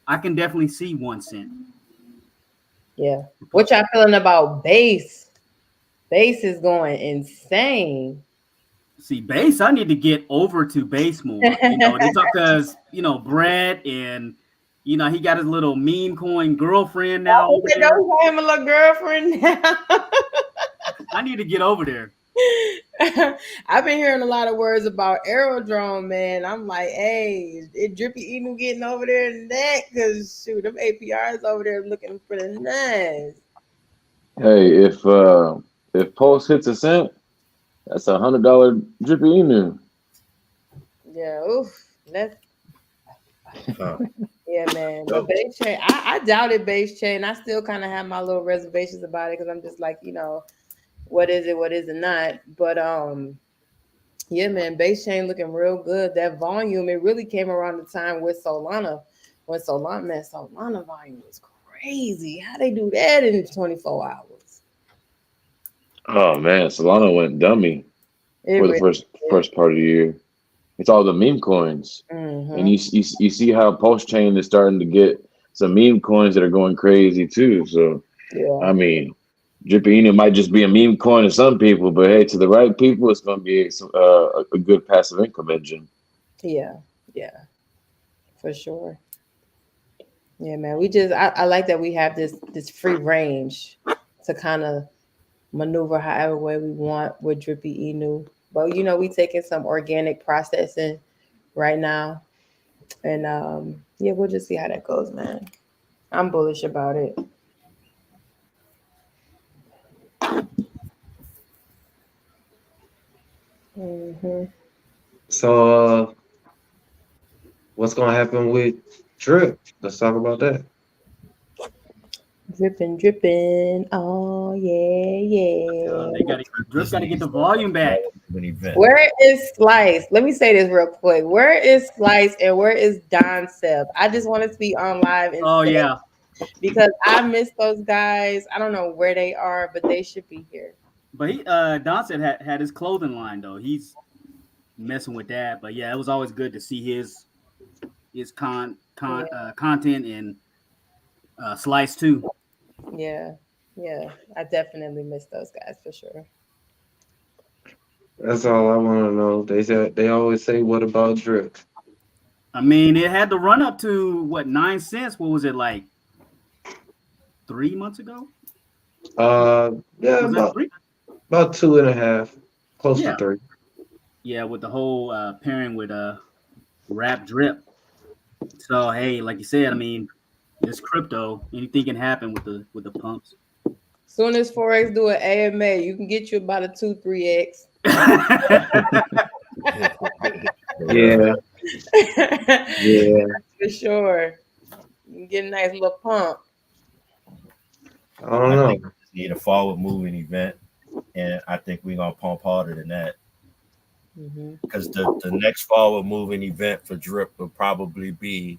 I can definitely see 1 cent. Yeah. What y'all feeling about base? Base is going insane. See, base, I need to get over to base more. They talk because Brett and he got his little meme coin girlfriend now over there. Don't have a little girlfriend now. I need to get over there. I've been hearing a lot of words about Aerodrome, man. I'm like, hey, is Drippy Inu getting over there in that? Because shoot, them APRs over there looking for the nice. Hey, if Pulse hits a cent, that's $100 Drippy Inu. Yeah, oof. That's Huh. yeah, man. But base chain, I doubted base chain. I still kind of have my little reservations about it because I'm just like, what is it, what is it not? But yeah, man, base chain looking real good. That volume, it really came around the time with Solana. When Solana volume was crazy. How they do that in 24 hours? Oh man, Solana went dummy It for the really first part of the year. It's all the meme coins, and you see how Pulse Chain is starting to get some meme coins that are going crazy too. So yeah. I mean, Drippy Inu might just be a meme coin to some people, but hey, to the right people, it's going to be a good passive income engine. Yeah, for sure. Yeah, man. I like that we have this free range to kind of maneuver however way we want with Drippy Inu. But we taking some organic processing right now. And yeah, we'll just see how that goes, man. I'm bullish about it. So, what's gonna happen with Drip? Let's talk about that. Dripping. Oh yeah. Drip got to get the volume back. Where is Slice? Let me say this real quick. Where is Slice and where is Don Seb? I just want to be on live and say, because I miss those guys. I don't know where they are, but they should be here. But Don said had his clothing line though. He's messing with that. But yeah, it was always good to see his content and Slice too. Yeah. I definitely miss those guys for sure. That's all I want to know. They always say, "What about Drip?" I mean, it had to run up to 9 cents. What was it like 3 months ago? Yeah, Was that 3? about 2.5, close to 3. Yeah, with the whole pairing with Rap Drip. So hey, like you said, I mean, it's crypto. Anything can happen with the pumps. Soon as Forex do an AMA, you can get you about a 2-3x. Yeah. Yeah. For sure. You can get a nice little pump. I don't know. Think we just need a forward moving event, and I think we're gonna pump harder than that. Because the next forward moving event for Drip will probably be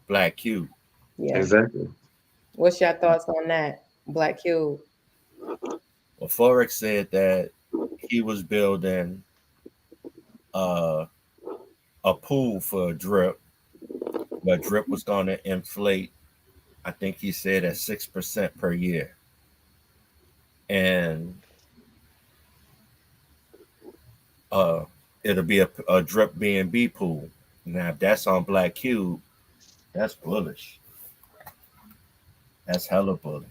Black Cube. Yeah. Exactly. What's your thoughts on that, Black Cube? Well, Forex said that he was building a pool for Drip, but Drip was going to inflate. I think he said at 6% per year, and it'll be a Drip BNB pool. Now, if that's on Black Cube, that's bullish. That's hella bullish.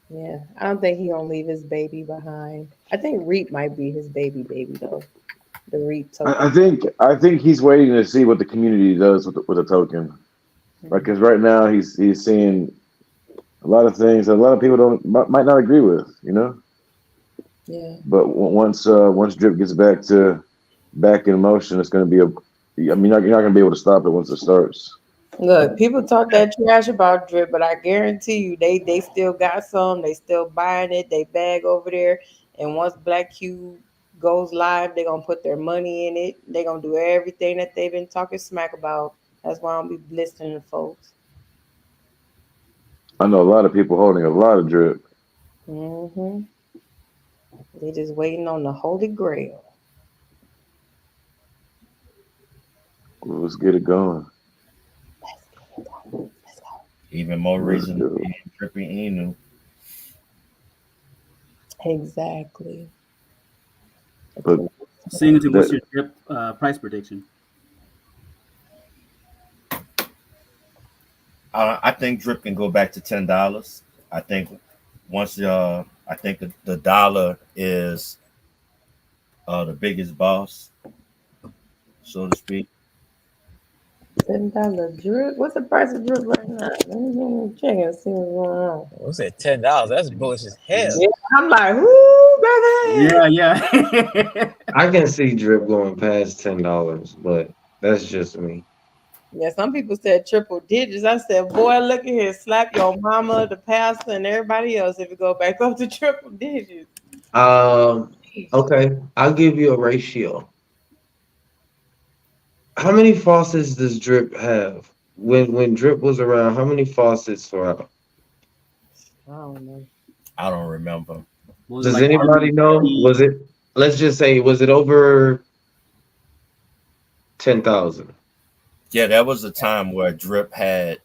Yeah, I don't think he gonna leave his baby behind. I think Reap might be his baby though. The Reap token. I think he's waiting to see what the community does with the token. Like, because right now he's seeing a lot of things that a lot of people might not agree with, Yeah. But once Drip gets back in motion, it's going to be I mean, you're not going to be able to stop it once it starts. Look, people talk that trash about Drip, but I guarantee you, they still got some. They still buying it. They bag over there, and once Black Cube goes live, they're gonna put their money in it. They're gonna do everything that they've been talking smack about. That's why I'm be listening to folks. I know a lot of people holding a lot of Drip. They just waiting on the Holy Grail. Let's get it going. Even more reason to be Drippy Inu. Exactly. But Singleton, what's that, your drip price prediction? I think Drip can go back to $10. I think once I think the dollar is the biggest boss, so to speak. $10 drip. What's the price of drip right now? Let me check and see what's going on. What's that? $10? That's bullish as hell. Yeah, I'm like, whoo, baby. Yeah. I can see drip going past $10, but that's just me. Yeah, some people said triple digits. I said, boy, look at here, slap your mama, the pastor, and everybody else if you go back up to triple digits. Okay, I'll give you a ratio. How many faucets does drip have? When drip was around, how many faucets were out? I don't know. I don't remember. Was it Does like anybody know? Was it, let's just say, was it over 10,000? Yeah, there was a time where Drip had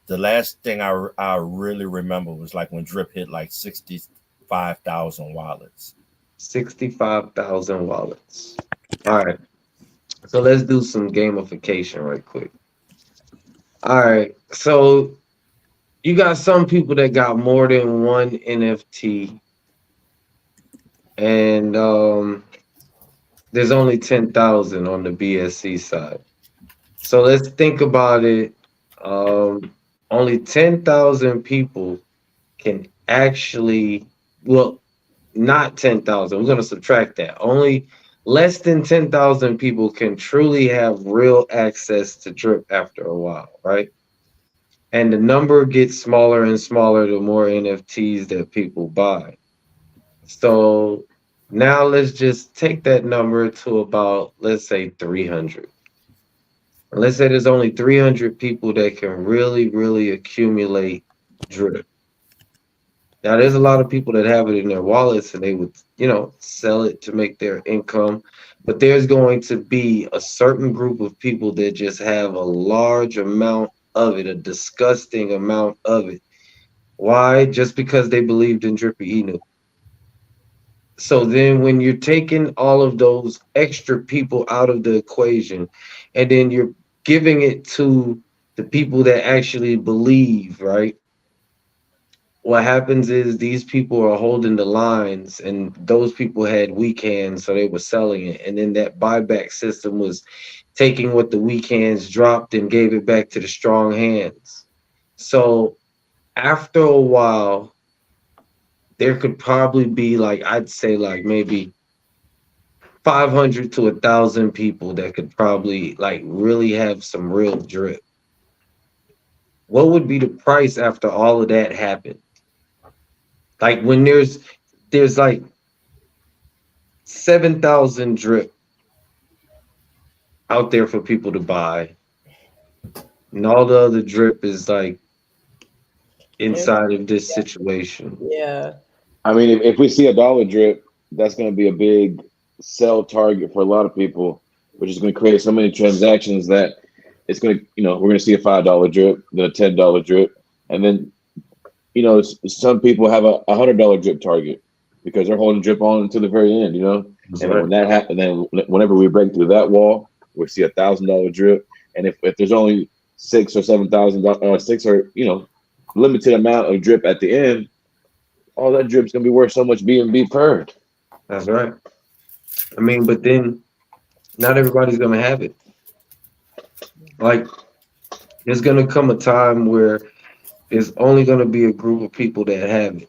the last thing I really remember was like when Drip hit like 65,000 wallets. 65,000 wallets. All right. So let's do some gamification right quick. All right. So you got some people that got more than one NFT, and there's only 10,000 on the BSC side. So let's think about it. Only 10,000 people can actually, well, not 10,000. We're going to subtract that. Only less than 10,000 people can truly have real access to drip after a while, right? And the number gets smaller and smaller the more NFTs that people buy. So now let's just take that number to about, let's say 300. Let's say there's only 300 people that can really, really accumulate drip. Now, there's a lot of people that have it in their wallets and they would, sell it to make their income. But there's going to be a certain group of people that just have a large amount of it, a disgusting amount of it. Why? Just because they believed in Drippy Inu. So then when you're taking all of those extra people out of the equation and then you're giving it to the people that actually believe, right? What happens is these people are holding the lines and those people had weak hands, so they were selling it. And then that buyback system was taking what the weak hands dropped and gave it back to the strong hands. So after a while, there could probably be like, I'd say like maybe 500 to 1,000 people that could probably like really have some real drip. What would be the price after all of that happened? Like when there's like 7,000 drip out there for people to buy, and all the other drip is like inside of this situation. Yeah. I mean, if we see a dollar drip, that's going to be a big sell target for a lot of people, which is going to create so many transactions that it's going to, we're going to see a $5 drip, then a $10 drip, and then, some people have a $100 drip target because they're holding drip on until the very end, And then when that happens, then whenever we break through that wall, we see $1,000 drip, and if there's only $6,000 or $7,000, limited amount of drip at the end, all that drip's gonna be worth so much BNB per. That's right. I mean, but then not everybody's gonna have it. Like, there's gonna come a time where there's only gonna be a group of people that have it.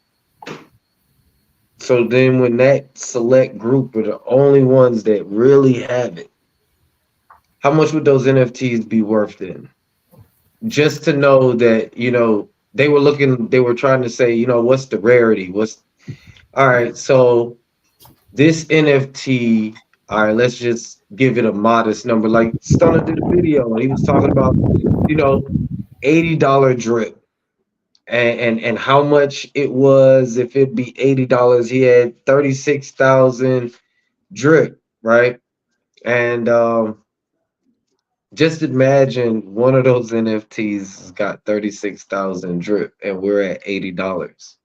So then when that select group are the only ones that really have it, how much would those NFTs be worth then? Just to know that, they were trying to say, what's the rarity? All right, so this NFT, all right, let's just give it a modest number. Like Stunner did a video and he was talking about, $80 drip and how much it was. If it'd be $80, he had 36,000 drip, right? And Just imagine one of those NFTs has got 36,000 drip and we're at $80.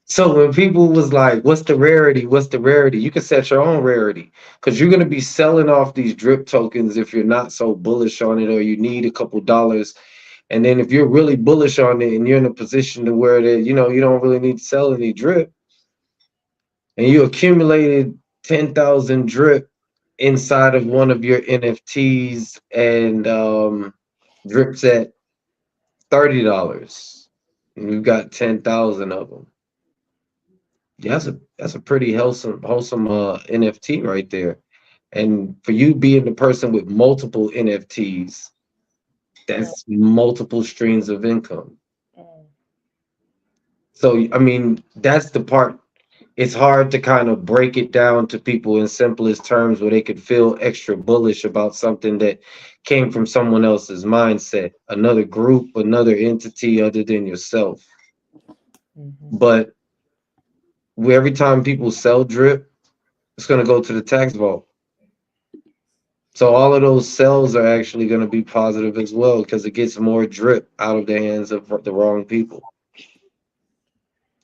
So when people was like, what's the rarity? What's the rarity? You can set your own rarity because you're going to be selling off these drip tokens if you're not so bullish on it or you need a couple dollars. And then if you're really bullish on it and you're in a position to where that, you don't really need to sell any drip and you accumulated 10,000 drip inside of one of your NFTs and drips at $30 and you've got 10,000 of them. Yeah, that's a pretty wholesome NFT right there. And for you being the person with multiple NFTs, that's multiple streams of income. So I mean, that's the part. It's hard to kind of break it down to people in simplest terms where they could feel extra bullish about something that came from someone else's mindset, another group, another entity other than yourself. But every time people sell drip, it's going to go to the tax vault. So all of those sales are actually going to be positive as well because it gets more drip out of the hands of the wrong people.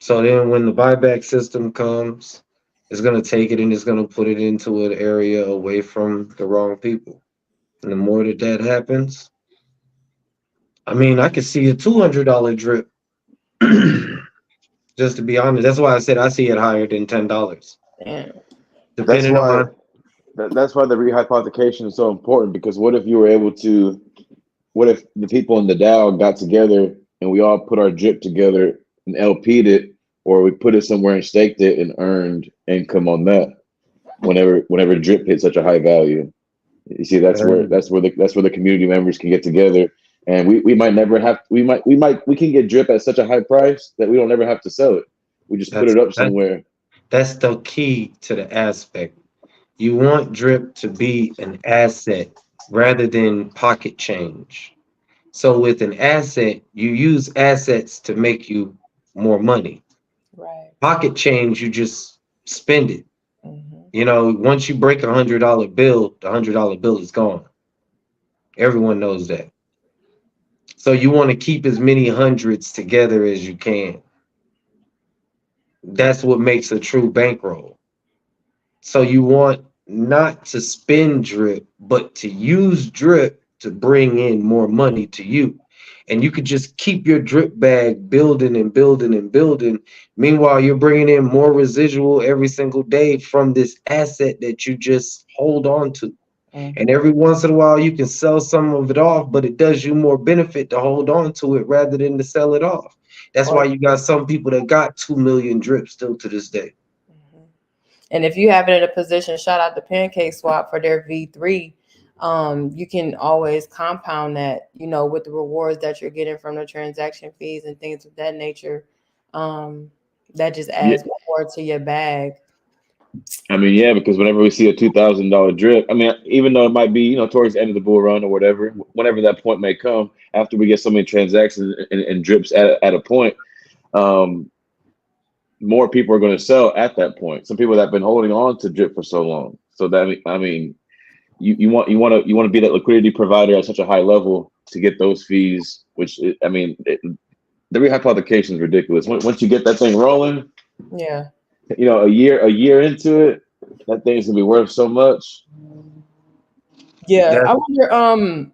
So then when the buyback system comes, it's going to take it and it's going to put it into an area away from the wrong people. And the more that happens, I mean, I could see a $200 drip. Just to be honest, that's why I said I see it higher than $10. Damn. That's why the rehypothecation is so important, because what if the people in the DAO got together and we all put our drip together and LP'd it, or we put it somewhere and staked it and earned income on that whenever drip hit such a high value. You see, that's where the community members can get together, and we might never have we can get drip at such a high price that we don't ever have to sell it. We just put it up somewhere. That's the key to the aspect. You want drip to be an asset rather than pocket change. So with an asset, you use assets to make you more money. Right. Pocket change, you just spend it. Once you break $100 bill, the $100 bill is gone. Everyone knows that. So you want to keep as many hundreds together as you can. That's what makes a true bankroll. So you want not to spend drip, but to use drip to bring in more money to you. And you could just keep your drip bag building and building and building. Meanwhile, you're bringing in more residual every single day from this asset that you just hold on to. And every once in a while, you can sell some of it off, but it does you more benefit to hold on to it rather than to sell it off. That's why you got some people that got 2 million drips still to this day. And if you have it in a position, shout out to Pancake Swap for their V3. You can always compound that, with the rewards that you're getting from the transaction fees and things of that nature. That just adds more to your bag. I mean, yeah, because whenever we see a $2,000 drip, I mean, even though it might be, towards the end of the bull run or whatever, whenever that point may come, after we get so many transactions and drips at a point, more people are going to sell at that point. Some people that have been holding on to drip for so long. So that, I mean, you want to be that liquidity provider at such a high level to get those fees, which the rehypothecation is ridiculous. Once you get that thing rolling, yeah, a year into it, that thing's gonna be worth so much. Yeah, I wonder.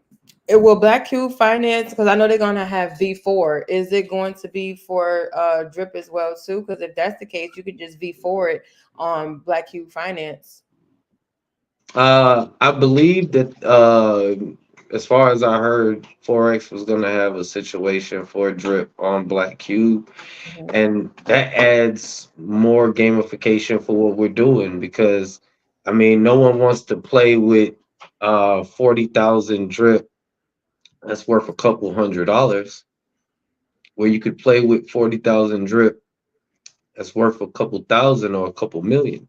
Will Black Cube Finance? Because I know they're gonna have V4. Is it going to be for drip as well too? Because if that's the case, you could just V4 it on Black Cube Finance. I believe that as far as I heard, Forex was going to have a situation for drip on Black Cube, and that adds more gamification for what we're doing, because I mean, no one wants to play with 40,000 drip that's worth a couple $100, where you could play with 40,000 drip that's worth a couple thousand or a couple million.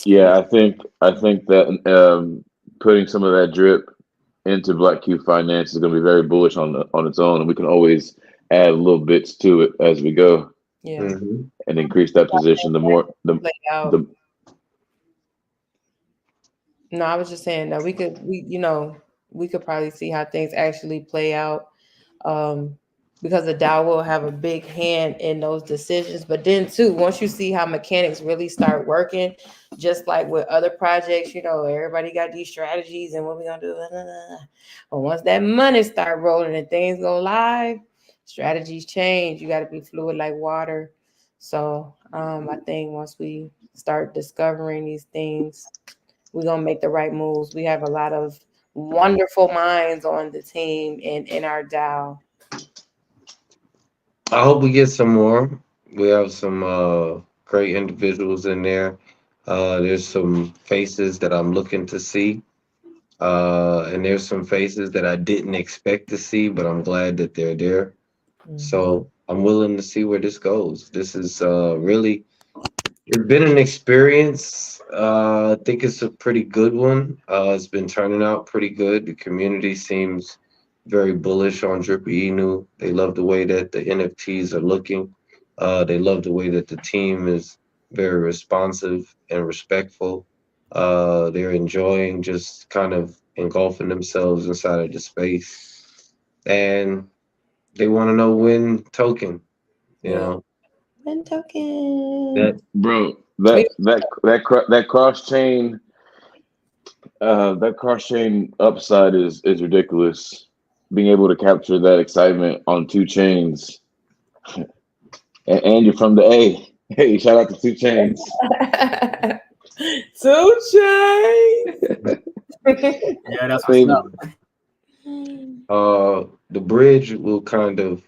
Yeah, I think that putting some of that drip into Black Cube Finance is going to be very bullish on its own, and we can always add little bits to it as we go, and increase that position. The No, I was just saying that we could probably see how things actually play out. Um, because the Dow will have a big hand in those decisions. But then too, once you see how mechanics really start working, just like with other projects, everybody got these strategies and what we gonna do. But once that money start rolling and things go live, strategies change. You got to be fluid like water. So I think once we start discovering these things, we're gonna make the right moves. We have a lot of wonderful minds on the team and in our Dow. I hope we get some more. We have some great individuals in there. There's some faces that I'm looking to see. And there's some faces that I didn't expect to see, but I'm glad that they're there. So I'm willing to see where this goes. This is really, it's been an experience. I think it's a pretty good one. It's been turning out pretty good. The community seems very bullish on Drippy Inu. They love the way that the NFTs are looking. They love the way that the team is very responsive and respectful. They're enjoying just kind of engulfing themselves inside of the space. And they want to know when token, you Yeah. know, And token. that Bro, that cross chain upside is ridiculous. Being able to capture that excitement on two chains, and you're from the A. Hey, shout out to two chains. 2 Chainz. Yeah, that's I what's mean, up. the bridge will kind of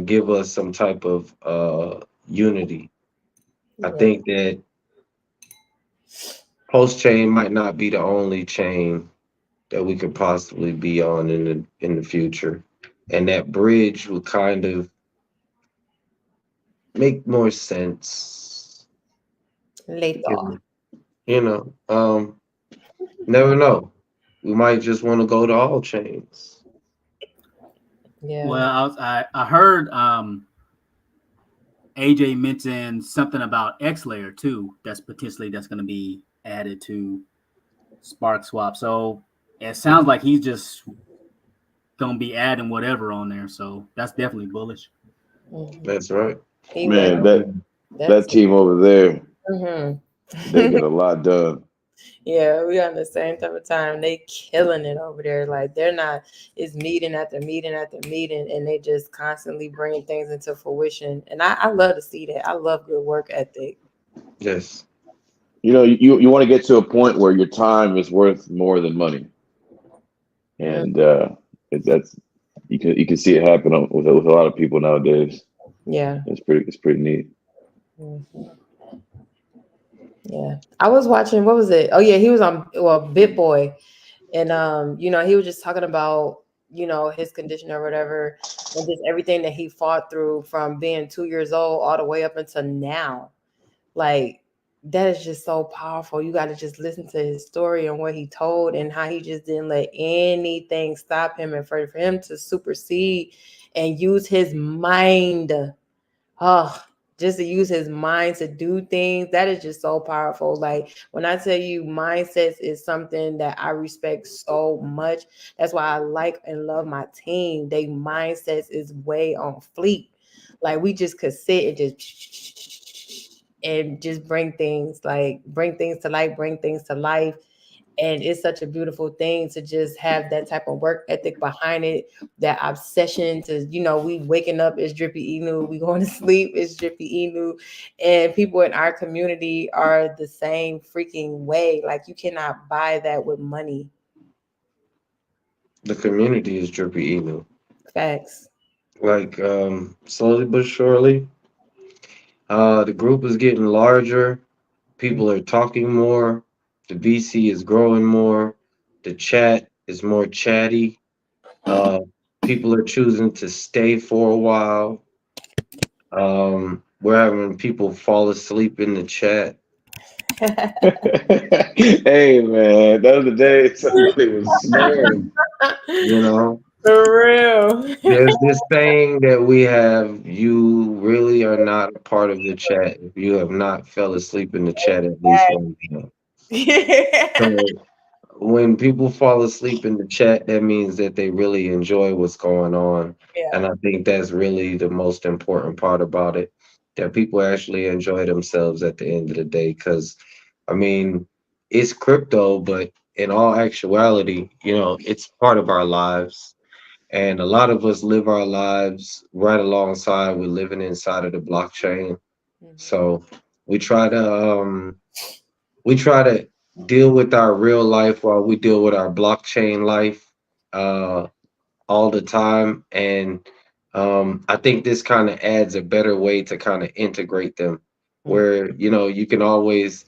give us some type of unity. I Yeah. think that post chain might not be the only chain that we could possibly be on in the future, and that bridge will kind of make more sense. Later. You know, never know. We might just want to go to all chains. Yeah. Well, I heard AJ mentioned something about X layer too. That's going to be added to Spark Swap. So it sounds like he's just going to be adding whatever on there. So that's definitely bullish. That's right. He went. man, that That's team over there, they Mhm. get a lot done. Yeah, we on the same type of time. They killing it over there. Like they're not. It's meeting after meeting after meeting, and they just constantly bringing things into fruition. And I love to see that. I love good work ethic. Yes. You know, you want to get to a point where your time is worth more than money, Mm, and that's you can see it happen with a lot of people nowadays. yeah. It's pretty neat. Mhm. Yeah. I was watching. What was it? Oh yeah, he was on Bit Boy, and he was just talking about his condition or whatever, and just everything that he fought through from being 2 years old all the way up until now. Like that is just so powerful. You got to just listen to his story and what he told and how he just didn't let anything stop him, and for him to supersede and use his mind. Oh, just to use his mind to do things, that is just so powerful. Like when I tell you mindsets is something that I respect so much. That's why I like and love my team. They mindsets is way on fleek. Like we just could sit and just bring things to life, bring things to life. And it's such a beautiful thing to just have that type of work ethic behind it, that obsession to, we waking up is Drippy Inu, we going to sleep is Drippy Inu. And people in our community are the same freaking way. Like you cannot buy that with money. The community is Drippy Emu. Facts. Like slowly but surely, the group is getting larger. People are talking more. The VC is growing more. The chat is more chatty. Uh, People are choosing to stay for a while. We're having people fall asleep in the chat. Hey man, the other day somebody was snoring. You know, For real. there's this thing that we have. You really are not a part of the chat if you have not fell asleep in the chat at least one time. So when people fall asleep in the chat, that means that they really enjoy what's going on. Yeah. And I think that's really the most important part about it, that people actually enjoy themselves at the end of the day. Because, I mean, it's crypto, but in all actuality, it's part of our lives. And a lot of us live our lives right alongside with living inside of the blockchain. Mhm. So we try to we try to deal with our real life while we deal with our blockchain life uh, all the time. And I think this kind of adds a better way to kind of integrate them, where you can always,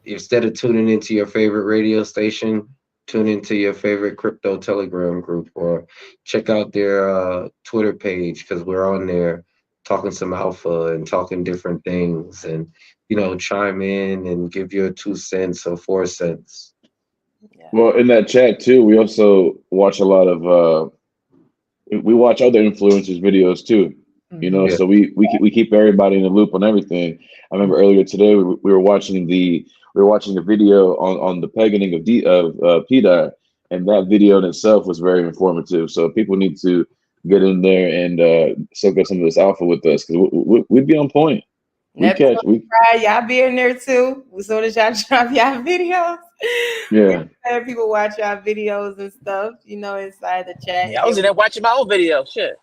instead of tuning into your favorite radio station, tune into your favorite crypto telegram group, or check out their Twitter page, because we're on there talking some alpha and talking different things, and chime in and give your 2 cents or 4 cents. Yeah. Well, in that chat too, we also watch a lot of we watch other influencers' videos too. Mhm. Yeah. So we keep everybody in the loop on everything. I remember earlier today we were watching the video on the pegging of PDI, and that video in itself was very informative. So people need to get in there and soak up some of this alpha with us, because we'd be on point. We Neptune catch we Pride, y'all be in there too. As soon as y'all drop y'all videos, we Yeah. have people watch y'all videos and stuff. Inside the chat, Yeah, and I was then in there watching my own video. Shit.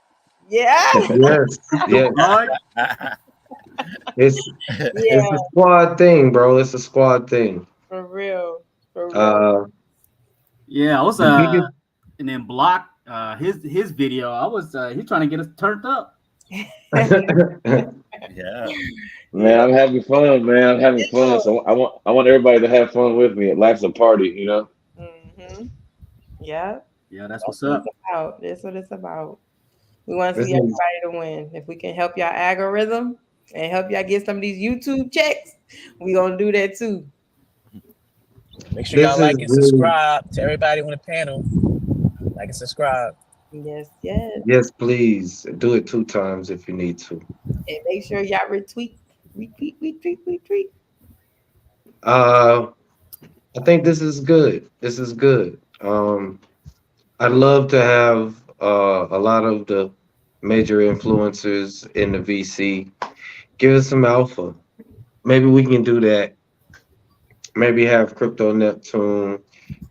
yeah, Yes. Yes. Lord, It's yeah, it's a squad thing, bro. It's a squad thing. for real, for real. Uh, yeah, I was the biggest. and then block his video. I was he's trying to get us turned up. Yeah. Man, I'm having fun, man. I'm having Yeah. fun. So I want everybody to have fun with me. Life's a party. Mm-hmm. Yeah, Yeah, that's that's what's what it's up. about. That's what it's about. We want to This see is everybody to win. If we can help y'all algorithm and help y'all get some of these YouTube checks, we gonna do that too. Make sure this y'all is like and really. subscribe to everybody on the panel. Like and subscribe. Yes, yes. Yes, please do it 2 times if you need to. And make sure y'all retweet. Uh, I think this is good. This is good. I'd love to have a lot of the major influencers in the VC give us some alpha. Maybe we can do that. Maybe have Crypto Neptune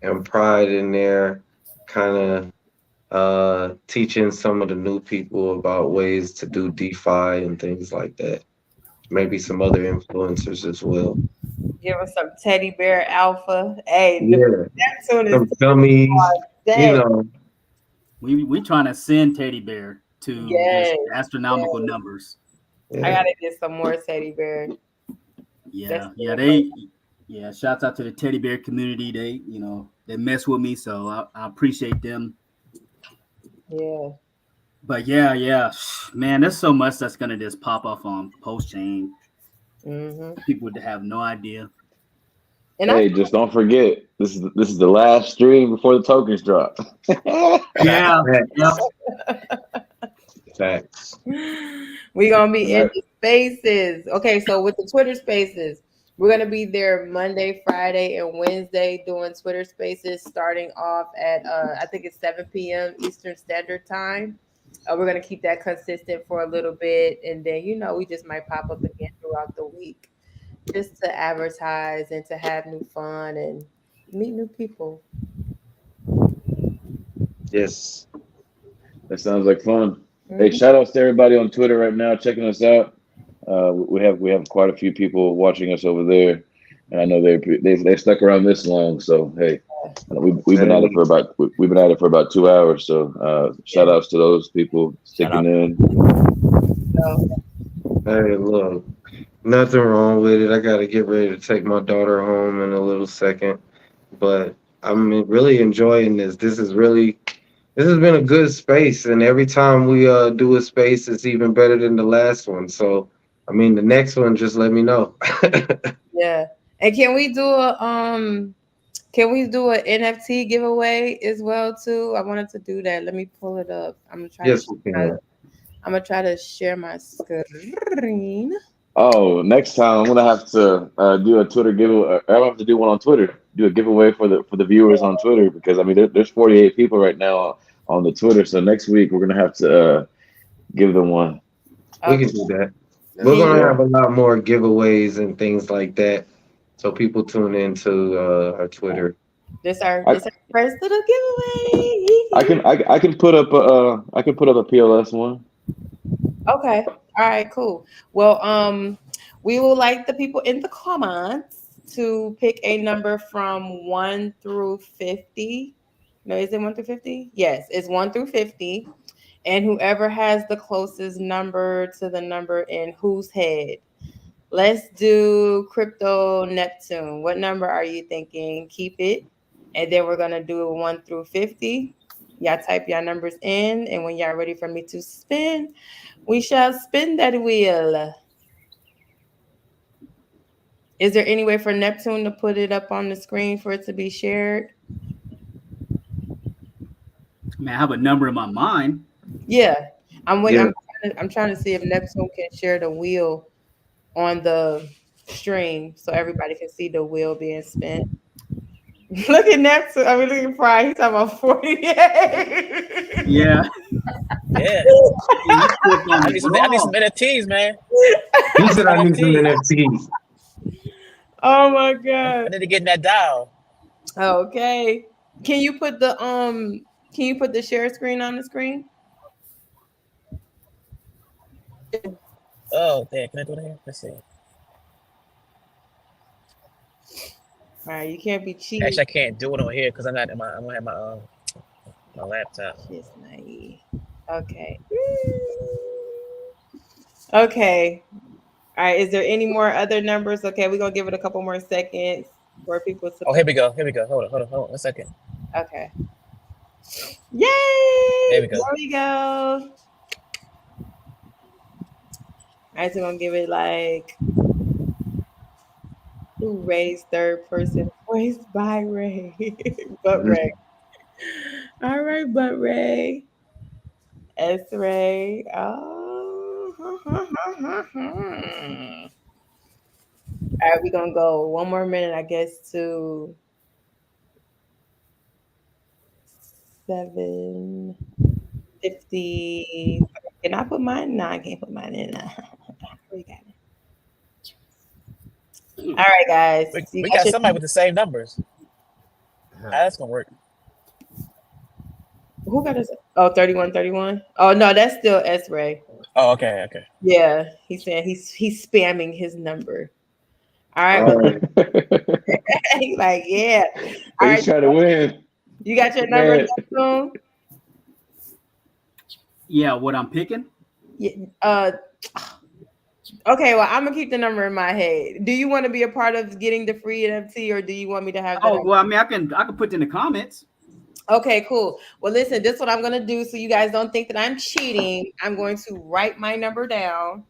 and Pride in there, kind of teaching some of the new people about ways to do DeFi and things like that. Maybe some other influencers as well. Give us some teddy bear alpha. Hey, Yeah, Neptune is some dummies, you dang. know. We trying to send Teddy Bear to just Yes, astronomical yes. numbers. I Yeah. gotta get some more teddy bear. That's Yeah. Shouts out to the Teddy Bear community. They mess with me, so I appreciate them. yeah. But yeah, man, there's so much that's gonna just pop off on post chain. Mm-hmm. People would have no idea. And I Hey, just don't forget, this is the last stream before the tokens drop. Fact. Yeah, yep. Facts. Facts. we gonna be And in that the spaces. Okay, so with the Twitter spaces, we're gonna be there Monday, Friday, and Wednesday doing Twitter spaces starting off at I think it's 7 p.m. Eastern Standard Time. We're gonna keep that consistent for a little bit, and then we just might pop up again throughout the week just to advertise and to have new fun and meet new people. Yes. that sounds like fun. Hey, Mhm. shout outs to everybody on Twitter right now checking us out. We have quite a few people watching us over there, and I know they stuck around this long. So hey, we've been at it Hey, for about we've been at it for about 2 hours. So Yeah. shout outs to those people Shout sticking out. in. So, hey, look, nothing wrong with it. I got to get ready to take my daughter home in a little second, but I'm really enjoying this. This has been a good space, and every time we do a space, it's even better than the last one. So, I mean, the next one, just let me know. yeah. And can we do a NFT giveaway as well too? I wanted to do that. Let me pull it up. Yes, we can. I'm gonna try to share my screen. Oh, next time I'm gonna have to do a Twitter giveaway. I'm gonna have to do one on Twitter. Do a giveaway for the viewers on Twitter because I mean there's 48 people right now on the Twitter. So next week we're gonna have to give them one. We Okay. can do that. We're Can you, gonna Yeah. have a lot more giveaways and things like that. So people tune into our Twitter. this our I this our first little I can giveaway. I can put up I can put up a PLS one. Okay. All right, cool. Well, we will like the people in the comments to pick a number from 1 through 50. No, is it 1 through 50? Yes, it's 1 through 50. And whoever has the closest number to the number in whose head. Let's do Crypto Neptune. What number are you thinking? Keep it. And then we're going to do 1 through 50. Y'all type your numbers in. And when y'all ready for me to spin, we shall spin that wheel. Is there any way for Neptune to put it up on the screen for it to be shared? I mean, I have a number in my mind. Yeah. I'm waiting. Yeah. I'm trying to see if Neptune can share the wheel on the stream so everybody can see the wheel being spent. Look at Neptune. I mean, look at Fry. He's talking about 48. Yeah. Yeah. You stepped on I the need some ball. NFTs, man. He said I need some NFTs. NFTs. Oh my I god. need to get in that dial. Okay. Can you put the share screen on the screen? Oh, damn. Can I do it here? Let's see. All right, you can't be cheating. Actually, I can't do it on here because I'm not. I'm gonna have my laptop. It's naive. Okay. Okay. All right. Is there any more other numbers? Okay, we're gonna give it a couple more seconds for people to. Oh, here we go. Here we go. Hold on. 1 second. Okay. Yay! There we go. There we go. All right, so I'm gonna give it like who Ray's third person voice by Ray. But Ray. All right, but Ray. S Ray. Oh. All right, we're gonna go one more minute, I guess, to 7:50. Can I put mine? No, I can't put mine in. We got it. All right, guys. We got somebody with the same numbers. That's gonna work. Who got us? Oh, 31. Oh no, that's still S Ray. Oh, okay. Yeah, he's saying he's spamming his number. All right, All right. he's like, yeah. All He's right, trying to win. you got your number Man. soon? Yeah, what I'm picking? Yeah. Okay, well, I'm gonna keep the number in my head. Do you want to be a part of getting the free NFT, or do you want me to have that? Oh, well, I mean, I can put in the comments. Okay, cool. Well, listen, this is what I'm gonna do so you guys don't think that I'm cheating. I'm going to write my number down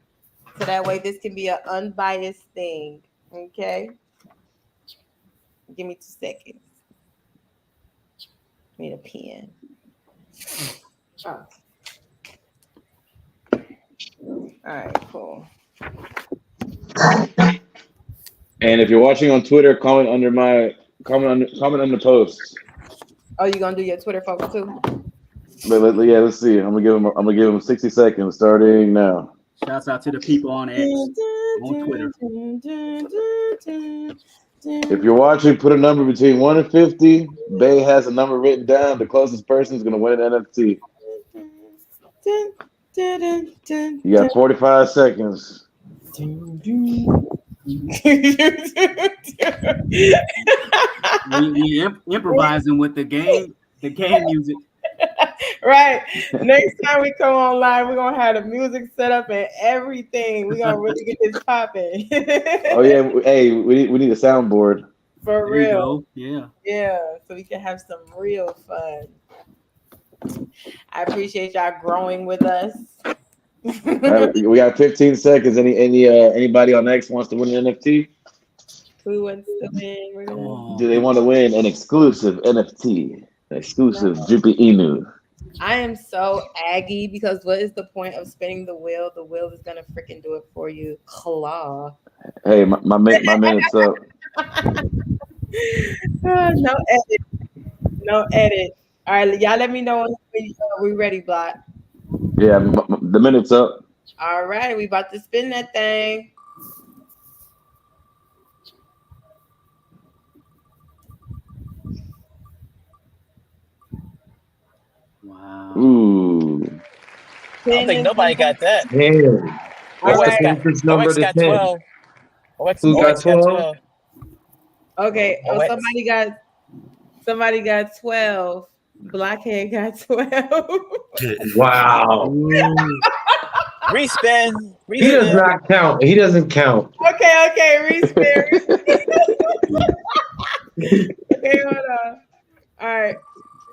so that way this can be an unbiased thing. Okay. Give me 2 seconds. Need a pen. Oh. All right, cool. And if you're watching on Twitter, comment under the post. Oh, you gonna do your Twitter folks too? Yeah, let's see. I'm gonna give him 60 seconds starting now. Shouts out to the people on X, on Twitter. If you're watching, put a number between 1 and 50. Bay has a number written down. The closest person is gonna win an NFT. You got 45 seconds. we improvising with the game music. Right. Next time we come online, we're gonna have the music set up and everything. We're gonna really get this popping. Oh yeah, hey, we need a soundboard. For There real. you go. Yeah. Yeah, so we can have some real fun. I appreciate y'all growing with us. All right, we got 15 seconds. Anybody on X wants to win an NFT? Who wants to win? We're gonna... Do they want to win an exclusive NFT? An exclusive Drippy Inu? I am so aggy because what is the point of spinning the wheel? The wheel is gonna freaking do it for you. Claw. Hey, my minute's up. No edit. No edit. All right, y'all let me know when we ready, Block. Yeah, the minute's up. All right, we about to spin that thing. Wow. Ooh. I don't think nobody got that. Damn. All What's right. the closest number OX to got 10? 12. Who got OX got 12? 12. Okay. Oh, OX. somebody got 12. Blockhead got 12. Wow. Respin. He does not count. He doesn't count. Okay, respin. Okay, hold on. All right,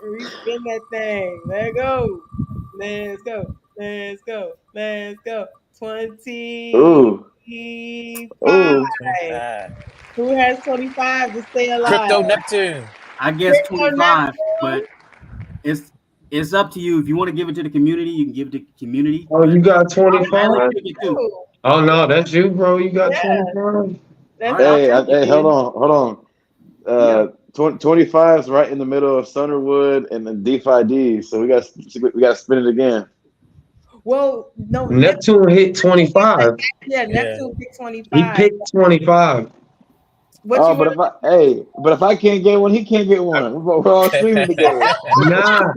respin that thing. Let's go. 25. Ooh. Ooh. 25. Who has 25 to stay alive? Crypto Neptune. I guess Crypto 25, Neptune. but it's up to you. If you want to give it to the community, you can give it to the community. Oh, you got I'll 25? take it too. Ooh, Oh, no, that's you, bro. You got Yeah. 25? that's All right. Hey, hold on. 25 is right in the middle of Sunderwood and then D5D. So we got to spin it again. Well, no. Neptune hit 25. Yeah, Neptune picked He 25. picked 25. What you but want? if I can't get one, he can't get one. We're all streaming together. Nah.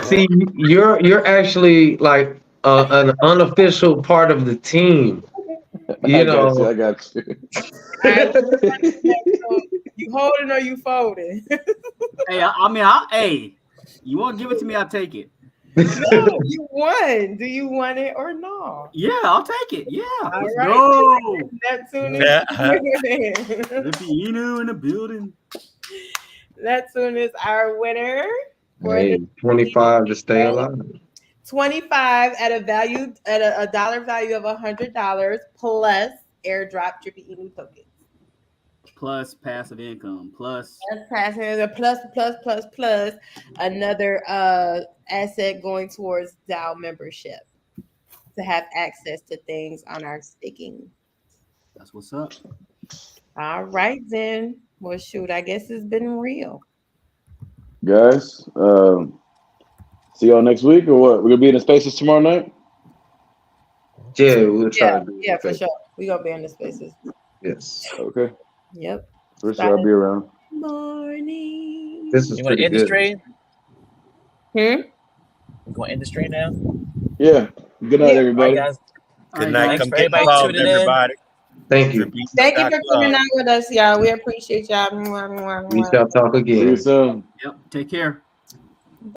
See, you're actually like an unofficial part of the team. You know. I got you. You holding or you folding? Hey, you want to give it to me? I'll take it. No, you won. Do you want it or not? Yeah, I'll take it. Yeah, All let's right. go. Neptune Yeah. Flippy Inu in the building. Neptune is our winner. Hey, 25 to stay alive. 25 at a dollar value of $100 plus airdrop Drippy Inu tokens. Plus passive income. Plus Plus another asset going towards DAO membership to have access to things on our staking. that's what's up. All right, then. Well, shoot, I guess it's been real. Guys, see y'all next week or what? We're gonna be in the spaces tomorrow night. Yeah, we'll try to do Yeah, it. for sure. We're going to be in the spaces. Yes. Okay. Yep. For sure, I'll be around. Morning. This is You want to pretty end the good. stream? Hmm? You want to end the stream now? Yeah. Good night, Yeah. All right, everybody. guys. Good All night. right, Thanks Come for get everybody involved, tuning in. everybody. Thank you. Thank you for coming out with us, y'all. We appreciate y'all. We shall talk See you again. soon. Yep. Take care.